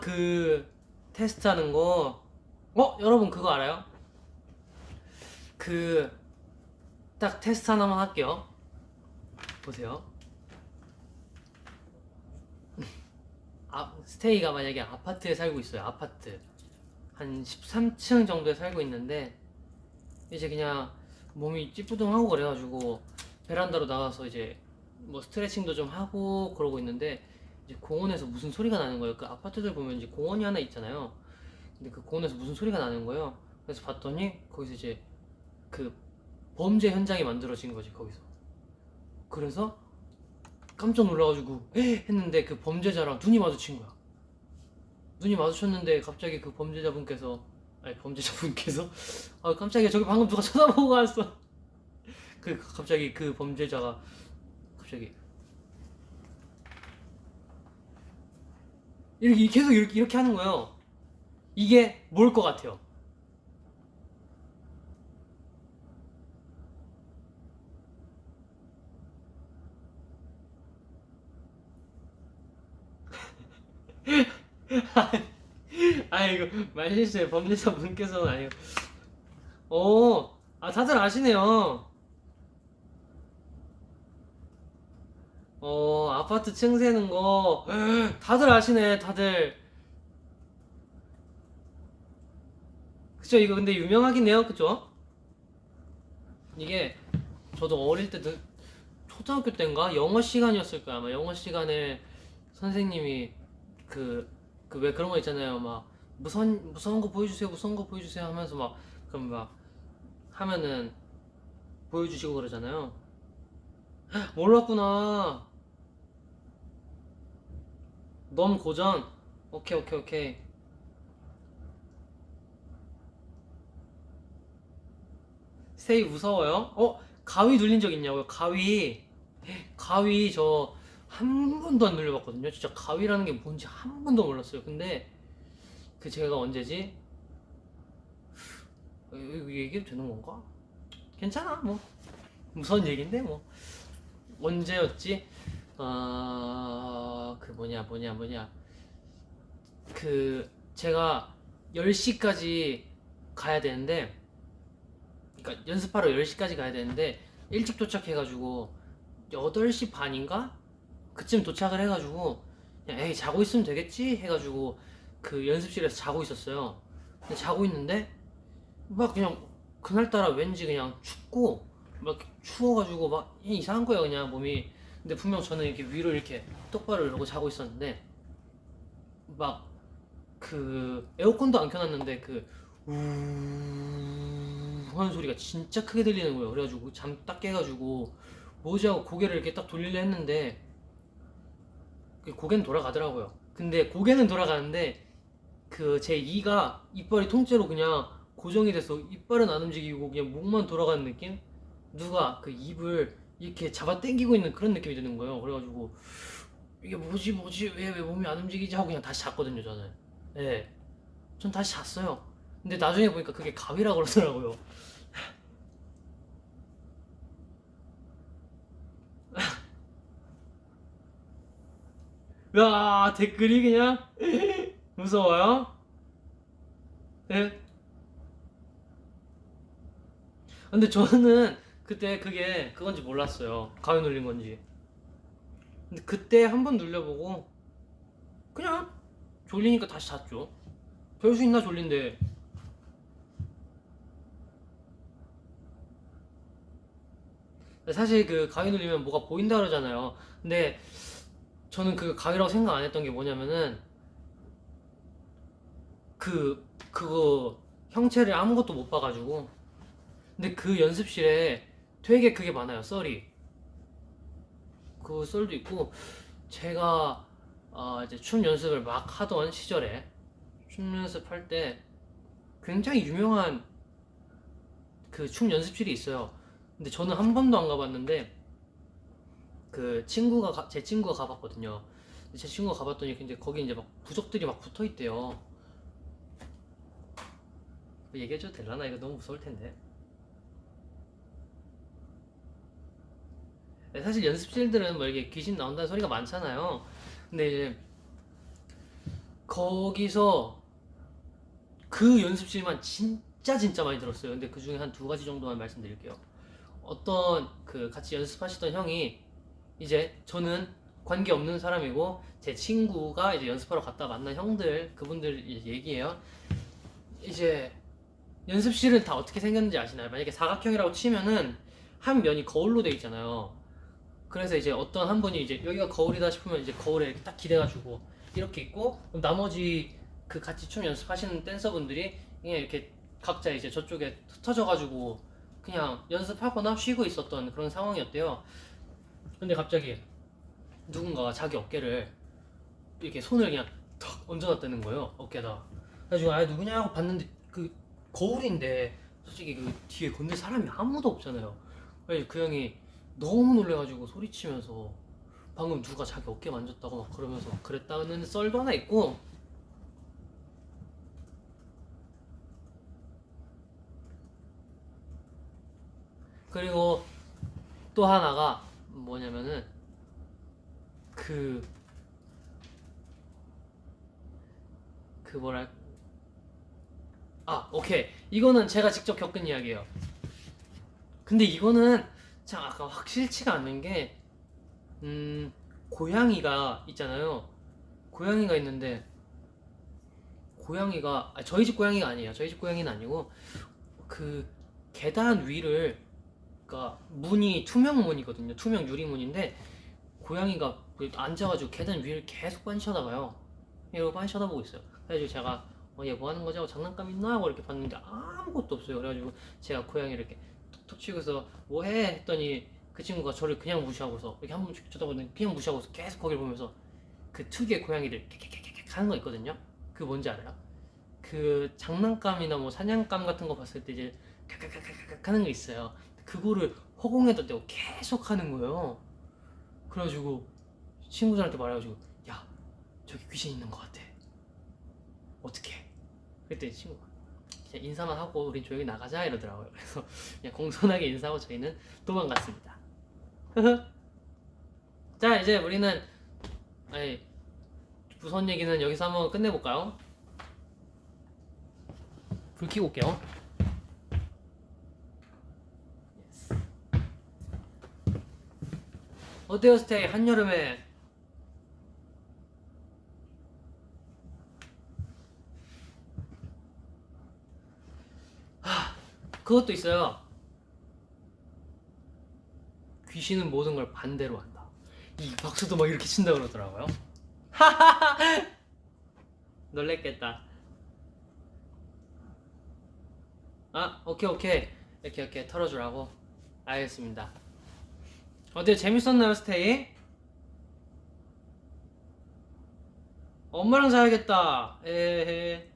A: 그 테스트 하는 거. 여러분 그거 알아요? 딱 테스트 하나만 할게요. 보세요. 스테이가 만약에 아파트에 살고 있어요. 아파트 한 13층 정도에 살고 있는데 이제 그냥 몸이 찌뿌둥하고 그래가지고 베란다로 나가서 이제 뭐 스트레칭도 좀 하고 그러고 있는데 이제 공원에서 무슨 소리가 나는 거예요. 그 아파트들 보면 이제 공원이 하나 있잖아요. 근데 그 공원에서 무슨 소리가 나는 거예요. 그래서 봤더니 거기서 이제 그 범죄 현장이 만들어진 거지, 거기서. 그래서 깜짝 놀라가지고 했는데 그 범죄자랑 눈이 마주친 거야. 눈이 마주쳤는데 갑자기 그 범죄자분께서 깜짝이야, 저기 방금 누가 쳐다보고 갔어. 갑자기 그 범죄자가 갑자기 이렇게 계속 이렇게 하는 거예요. 이게 뭘 것 같아요? 이거 말실수예요. 범죄자 분께서는 아니고. 다들 아시네요. 아파트 층 세는 거 다들 아시네. 다들. 그쵸? 이거 근데 유명하긴 해요. 그쵸? 이게 저도 어릴 때 초등학교 때인가 영어 시간이었을 거야. 아마 영어 시간에 선생님이 왜 그런 거 있잖아요. 막 무서운 거 보여주세요 하면서 그럼 하면은 보여주시고 그러잖아요. 몰랐구나. 넌 고전. 오케이. 스테이 무서워요? 가위 눌린 적 있냐고요? 가위 저 한 번도 안 눌려봤거든요. 진짜 가위라는 게 뭔지 한 번도 몰랐어요. 근데 제가 언제지? 이거 얘기해도 되는 건가? 괜찮아, 뭐 무서운 얘긴데 뭐. 언제였지? 제가 10시까지 가야 되는데, 그러니까 연습하러 10시까지 가야 되는데 일찍 도착해가지고 8시 반인가? 그쯤 도착을 해가지고 그냥 에이 자고 있으면 되겠지 해가지고 그 연습실에서 자고 있었어요. 근데 자고 있는데 그냥 그날따라 왠지 그냥 춥고 추워가지고 이상한 거예요, 그냥 몸이. 근데 분명 저는 이렇게 위로 이렇게 똑바로 이러고 자고 있었는데 에어컨도 안 켜놨는데 우 하는 소리가 진짜 크게 들리는 거예요. 그래가지고 잠 딱 깨가지고 뭐지 하고 고개를 이렇게 딱 돌리려 했는데 고개는 돌아가더라고요. 근데 고개는 돌아가는데 제 이빨이 통째로 그냥 고정이 돼서 이빨은 안 움직이고 그냥 목만 돌아가는 느낌? 누가 입을 이렇게 잡아 당기고 있는 그런 느낌이 드는 거예요. 그래가지고 이게 뭐지 왜 몸이 안 움직이지 하고 그냥 다시 잤거든요, 저는. 네, 전 다시 잤어요. 근데 나중에 보니까 그게 가위라 그러더라고요. 야, 댓글이 그냥 무서워요? 예? 근데 저는 그때 그게 그건지 몰랐어요. 가위 눌린 건지. 근데 그때 한 번 눌려보고 그냥 졸리니까 다시 잤죠. 별 수 있나 졸린데. 사실 그 가위 눌리면 뭐가 보인다 그러잖아요. 근데 저는 그 가위라고 생각 안 했던 게 뭐냐면은 그거 형체를 아무것도 못 봐가지고. 근데 그 연습실에 되게 그게 많아요. 썰이. 그 썰도 있고 제가 이제 춤 연습을 막 하던 시절에 춤 연습할 때 굉장히 유명한 그 춤 연습실이 있어요. 근데 저는 한 번도 안 가봤는데 제 친구가 가봤거든요. 제 친구가 가봤더니 근데 거기 이제 막 부적들이 막 붙어 있대요. 얘기해줘도 되려나? 이거 너무 무서울 텐데. 사실 연습실들은 뭐 이렇게 귀신 나온다는 소리가 많잖아요. 근데 이제 거기서 그 연습실만 진짜 많이 들었어요. 근데 그 중에 한 두 가지 정도만 말씀드릴게요. 어떤 그 같이 연습하시던 형이 이제 저는 관계 없는 사람이고 제 친구가 이제 연습하러 갔다 만난 형들 그분들 이제 얘기해요. 이제 연습실은 다 어떻게 생겼는지 아시나요? 만약에 사각형이라고 치면은 한 면이 거울로 돼 있잖아요. 그래서 이제 어떤 한 분이 이제 여기가 거울이다 싶으면 이제 거울에 이렇게 딱 기대가지고 이렇게 있고 그럼 나머지 그 같이 춤 연습하시는 댄서분들이 그냥 이렇게 각자 이제 저쪽에 흩어져가지고 그냥 연습하거나 쉬고 있었던 그런 상황이었대요. 근데 갑자기 누군가가 자기 어깨를 이렇게 손을 그냥 턱 얹어놨다는 거예요. 어깨에다. 그래가지고 아 누구냐 고 봤는데 그 거울인데 솔직히 그 뒤에 건들 사람이 아무도 없잖아요. 그래서 그 형이 너무 놀래가지고 소리치면서 방금 누가 자기 어깨 만졌다고 막 그러면서 막 그랬다는 썰도 하나 있고. 그리고 또 하나가 뭐냐면은 그 뭐랄 오케이, 이거는 제가 직접 겪은 이야기예요. 근데 이거는 참 아까 확실치가 않는 게 고양이가 있잖아요. 고양이가 있는데 고양이가 저희 집 고양이가 아니에요. 저희 집 고양이는 아니고 그 계단 위를, 그러니까 문이 투명 문이거든요. 투명 유리 문인데 고양이가 앉아가지고 계단 위를 계속 빤히 쳐다봐요. 이러고 빤히 쳐다보고 있어요. 그래가지고 제가 얘 뭐 하는 거지? 하고 장난감 있나? 하고 이렇게 봤는데 아무것도 없어요. 그래가지고 제가 고양이를 이렇게 톡톡 치고서 뭐 해? 했더니 그 친구가 저를 그냥 무시하고서 이렇게 한 번씩 쳐다보는데 그냥 무시하고서 계속 거기를 보면서 그 특유의 고양이를 객객객객 하는 거 있거든요. 그 뭔지 알아요? 그 장난감이나 뭐 사냥감 같은 거 봤을 때 이제 객객객객 하는 거 있어요. 그거를 허공에다 대고 계속 하는 거예요. 그래가지고 친구들한테 말해가지고 야 저기 귀신 있는 거 같아. 어떡해? 그때 친구가 그냥 인사만 하고 우린 조용히 나가자 이러더라고요. 그래서 그냥 공손하게 인사하고 저희는 도망갔습니다. 자, 이제 우리는 무서운 얘기는 여기서 한번 끝내볼까요? 불 켜고 올게요. 어때요, 스테이? 한여름에 그것도 있어요. 귀신은 모든 걸 반대로 한다. 이 박수도 막 이렇게 친다 그러더라고요. 놀랬겠다. 오케이. 이렇게 털어주라고. 알겠습니다. 어때요? 재밌었나요, 스테이? 엄마랑 자야겠다. 에헤.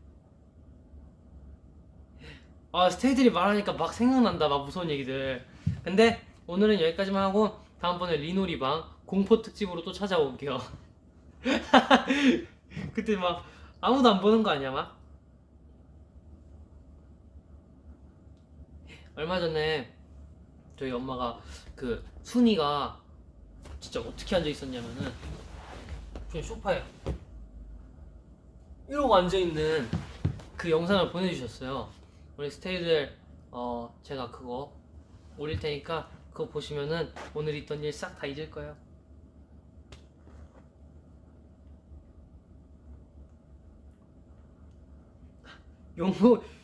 A: 스테이들이 말하니까 막 생각난다. 막 무서운 얘기들. 근데 오늘은 여기까지만 하고 다음번에 리노리방 공포 특집으로 또 찾아올게요. 그때 막 아무도 안 보는 거 아니야, 막? 얼마 전에 저희 엄마가 그 순이가 진짜 어떻게 앉아 있었냐면은 그냥 소파에 이러고 앉아있는 그 영상을 보내주셨어요. 우리 스테이들 제가 그거 올릴 테니까 그거 보시면은 오늘 있던 일 싹 다 잊을 거예요.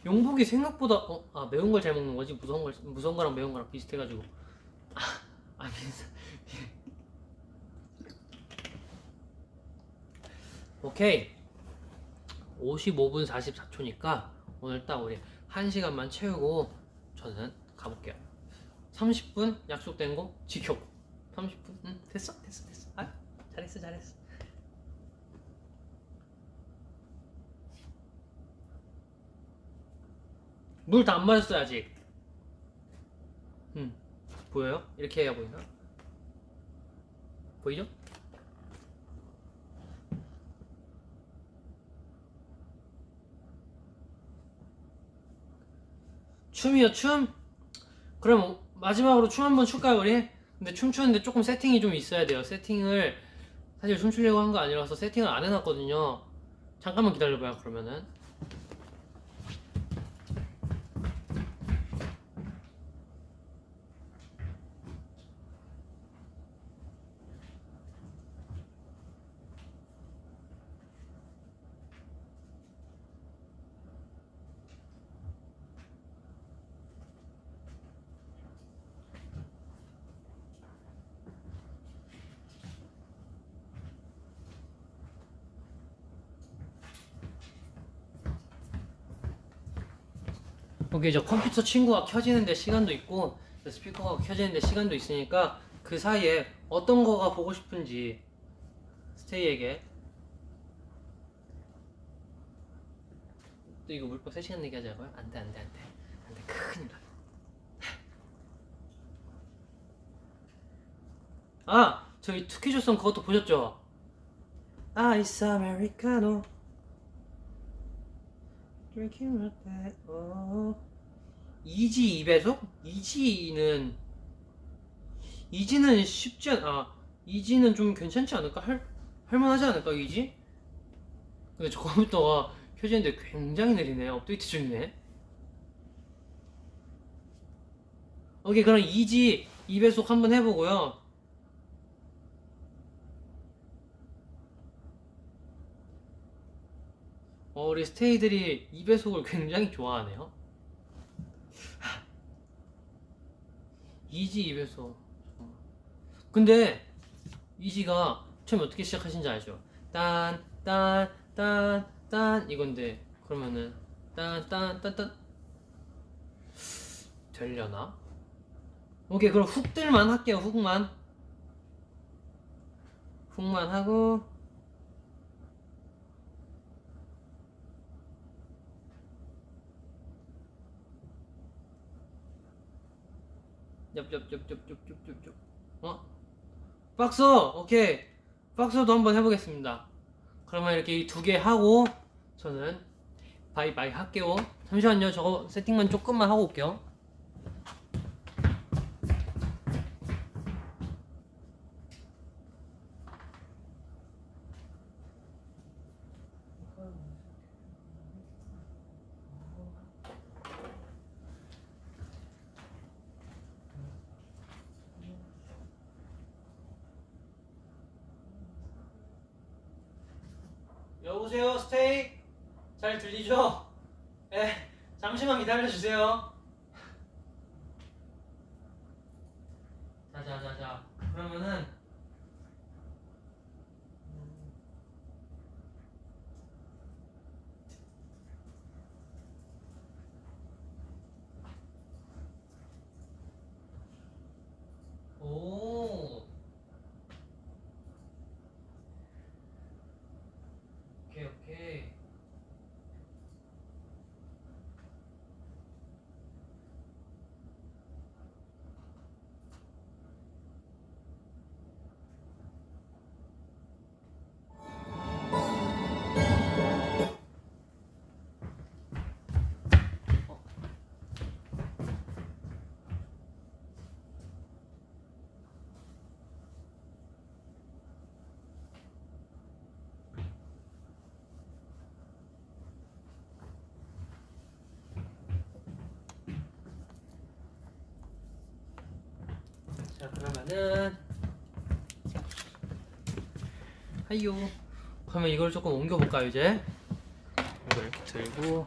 A: 용복이 생각보다 매운 걸 잘 먹는 거지 무서운 거랑 매운 거랑 비슷해가지고 비슷. 오케이 55분 44초니까 오늘 딱 우리 1시간만 채우고 저는 가볼게요. 30분 약속된 거 지켰고 30분? 응 됐어 잘했어. 물 다 안 마셨어요 아직. 보여요? 이렇게 해야 보이나? 보이죠? 춤이요 춤? 그럼 마지막으로 춤 한번 출까요 우리? 근데 춤추는데 조금 세팅이 좀 있어야 돼요. 세팅을 사실 춤추려고 한 거 아니라서 세팅을 안 해놨거든요. 잠깐만 기다려봐요 그러면은. 오케이 저 컴퓨터 친구가 켜지는데 시간도 있고 스피커가 켜지는데 시간도 있으니까 그 사이에 어떤 거가 보고 싶은지 스테이에게. 또 이거 물법 3시간 내기 하자고요? 안돼 큰일 나. 저희 투키조선 그것도 보셨죠? 아이스 아메리카노 Drinking like that. 이지 2배속? 이지는 쉽지 이지는 좀 괜찮지 않을까? 할만하지 않을까 이지? 근데 저 컴퓨터가 켜지는데 굉장히 느리네. 업데이트 중이네. 오케이 그럼 이지 2배속 한번 해보고요. 우리 스테이들이 2배속을 굉장히 좋아하네요. 이지 2배속. 근데 이지가 처음에 어떻게 시작하신지 알죠? 딴 이건데 그러면은 딴 되려나? 오케이 그럼 훅들만 할게요. 훅만 하고 엽 박스. 오케이 박스도 한번 해보겠습니다. 그러면 이렇게 이 2개 하고 저는 바이바이 할게요. 잠시만요. 저거 세팅만 조금만 하고 올게요. 여보세요 스테이 잘 들리죠? 잠시만 기다려주세요. 자 그러면은 오케이 그러면은 하이요. 그러면 이걸 조금 옮겨볼까요 이제? 이걸 이렇게 들고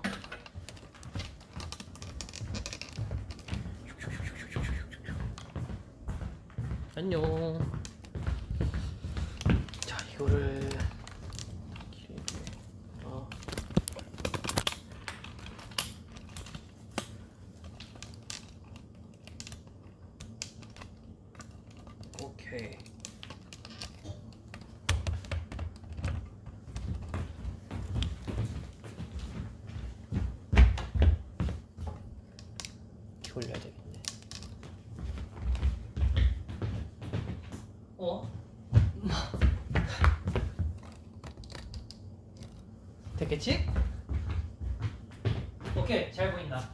A: 안녕. 자 이거를 오케이. 올려야 되겠네. 됐겠지? 오케이, 잘 보인다.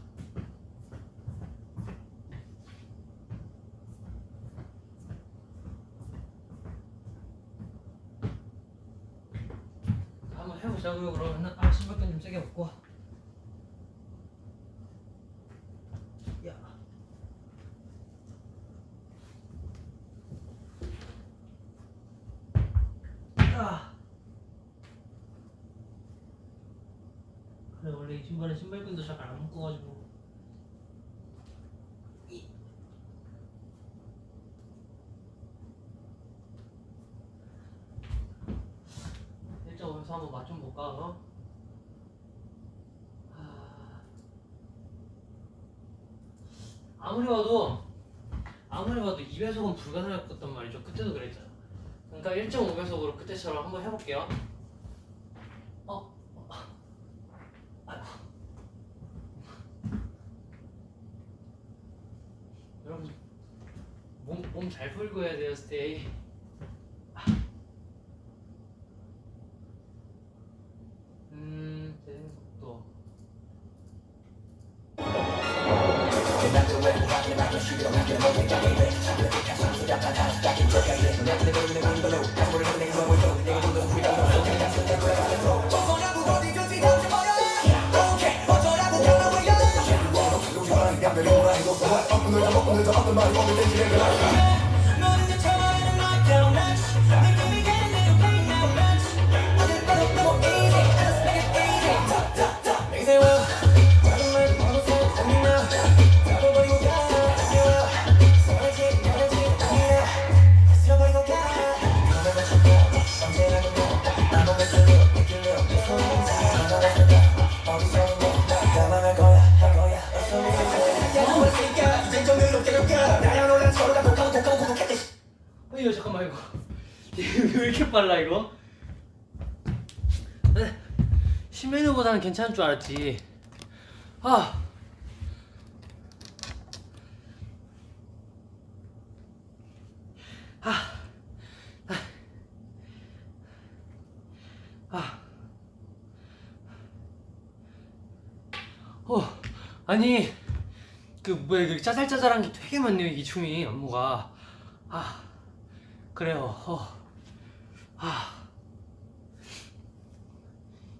A: 한번 해보자고요. 그러면은 신발끈 좀 세게 묶고. 야. 그래 원래 이 신발은 신발끈도 잘 안 묶어가지고. 1.5에서 한번 맛 좀 볼까 그럼? 아무리 봐도 2배속은 불가능할 것 같단 말이죠. 그때도 그랬잖아. 그러니까 1.5배속으로 그때처럼 한번 해볼게요. 여러분 몸 잘 풀고 해야 돼요. 스테이. 제 생각도 이거 잠깐만 이거 왜 이렇게 빨라 이거? 시메뉴보다는 괜찮을 줄 알았지. 아니 그 뭐야 그 짜잘짜잘한 게 되게 많네요. 이 춤이 안무가. 그래요.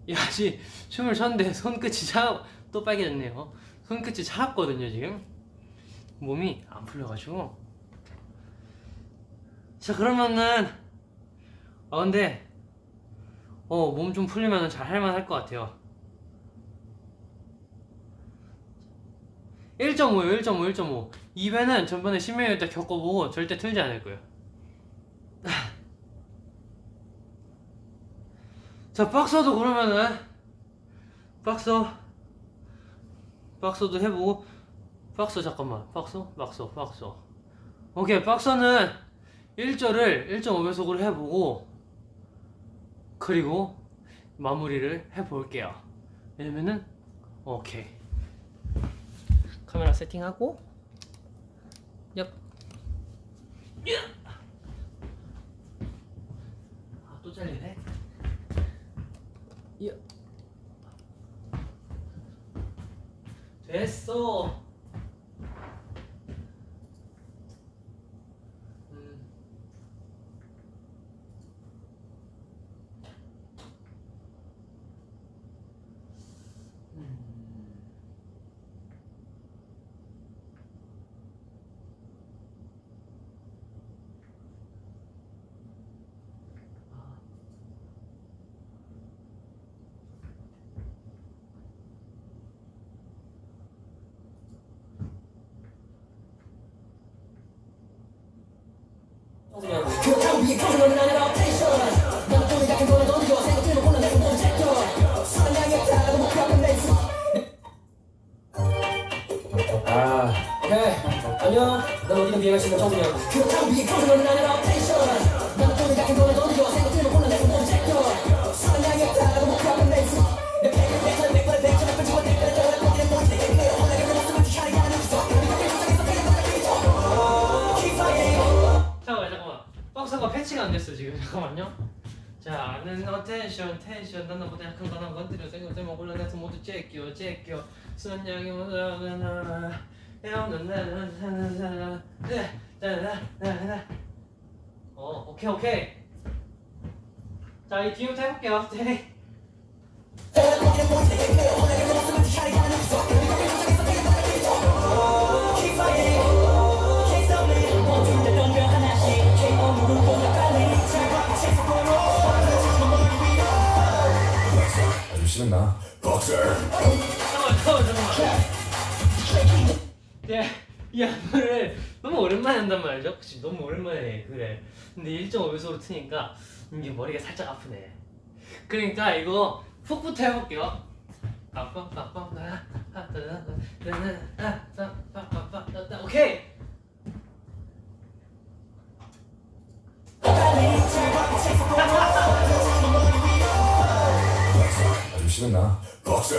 A: 야, 아직 춤을 췄는데 손끝이 또 빨개졌네요. 손끝이 차갑거든요 지금. 몸이 안 풀려가지고. 자 그러면은 근데 몸 좀 풀리면은 잘 할만할 것 같아요. 1.5요. 1.5. 2배는 전번에 신메뉴 때 겪어보고 절대 틀지 않을 거예요. 자 박서도 그러면은 박서도 해보고. 잠깐만 박서 오케이. 박서는 1절을 1.5배속으로 해보고 그리고 마무리를 해볼게요. 왜냐면은 오케이. 카메라 세팅하고 또 잘리네. 됐어. 어려 넌 어디든 비행할 수 있는 청소년 그렇다고 위에 청소년은 아니라 텐션 나는 돈을 같은 돈을 돌리고 생각들만 골라내서 못 제껴 사랑하겠다라고 목표하는 렌즈 내 팩을 내 거를 백점을 끄지고 내 거를 떠올려 거기는 뭘 내게 해요 원하게 내 모습을 취하리 하는 구석 잠깐만 박스가 패치가 안 됐어 지금 잠깐만요 자 나는 텐션 난 너보다 약한 거난 건드려 생각들만 골라내서 모두 제껴 순양이 오케이 자 이 뒤부터 해볼게요 네.
B: 아주 신나. 박스.
A: 잠깐만 이 안무를 너무 오랜만에 한단 말이죠 그치 너무 오랜만에 해 그래 근데 1.5배속으로 트니까 이게 머리가 살짝 아프네 그러니까 이거 훅부터 해볼게요 오케이
B: 아주 신나. 박스.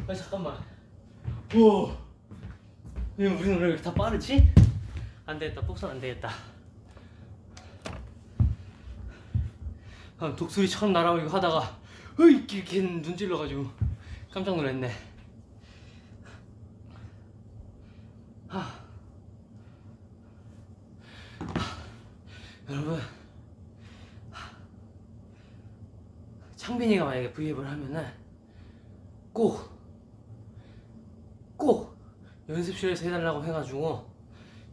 A: 아니 잠깐만 우와 왜 우리는 왜 이렇게 다 빠르지? 안되겠다 복선 안되겠다 독수리처럼 날아오고 하다가 이렇게 눈 찔러가지고 깜짝 놀랐네 여러분 창빈이가 만약에 V앱을 하면은 꼭 연습실에서 해달라고 해가지고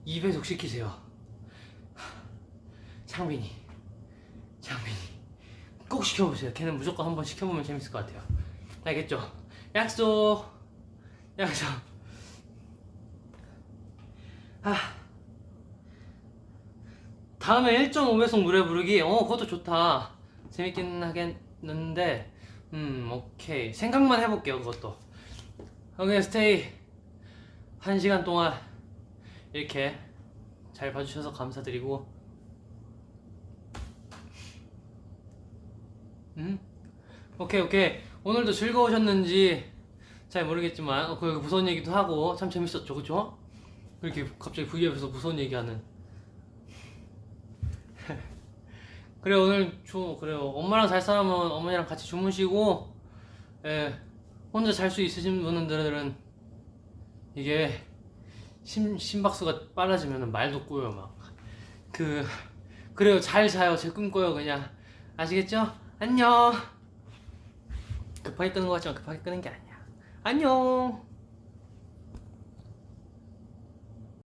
A: 2배속 시키세요 창빈이 꼭 시켜보세요 걔는 무조건 한번 시켜보면 재밌을 것 같아요 알겠죠? 약속 다음에 1.5배속 노래 부르기 그것도 좋다 재밌긴 하겠는데 오케이 생각만 해볼게요 그것도 오케이 스테이 1시간 동안 이렇게 잘 봐주셔서 감사드리고 오케이 오늘도 즐거우셨는지 잘 모르겠지만 그 무서운 얘기도 하고 참 재밌었죠 그쵸? 이렇게 갑자기 V앱에서 무서운 얘기하는 그래 오늘 그래요 엄마랑 잘 사람은 어머니랑 같이 주무시고 혼자 잘 수 있으신 분들은 이게 심박수가 빨라지면 말도 꼬여 막 그래요 잘 자요 제 꿈 꿔요 그냥 아시겠죠? 안녕 급하게 끄는 거 같지만 급하게 끄는 게 아니야 안녕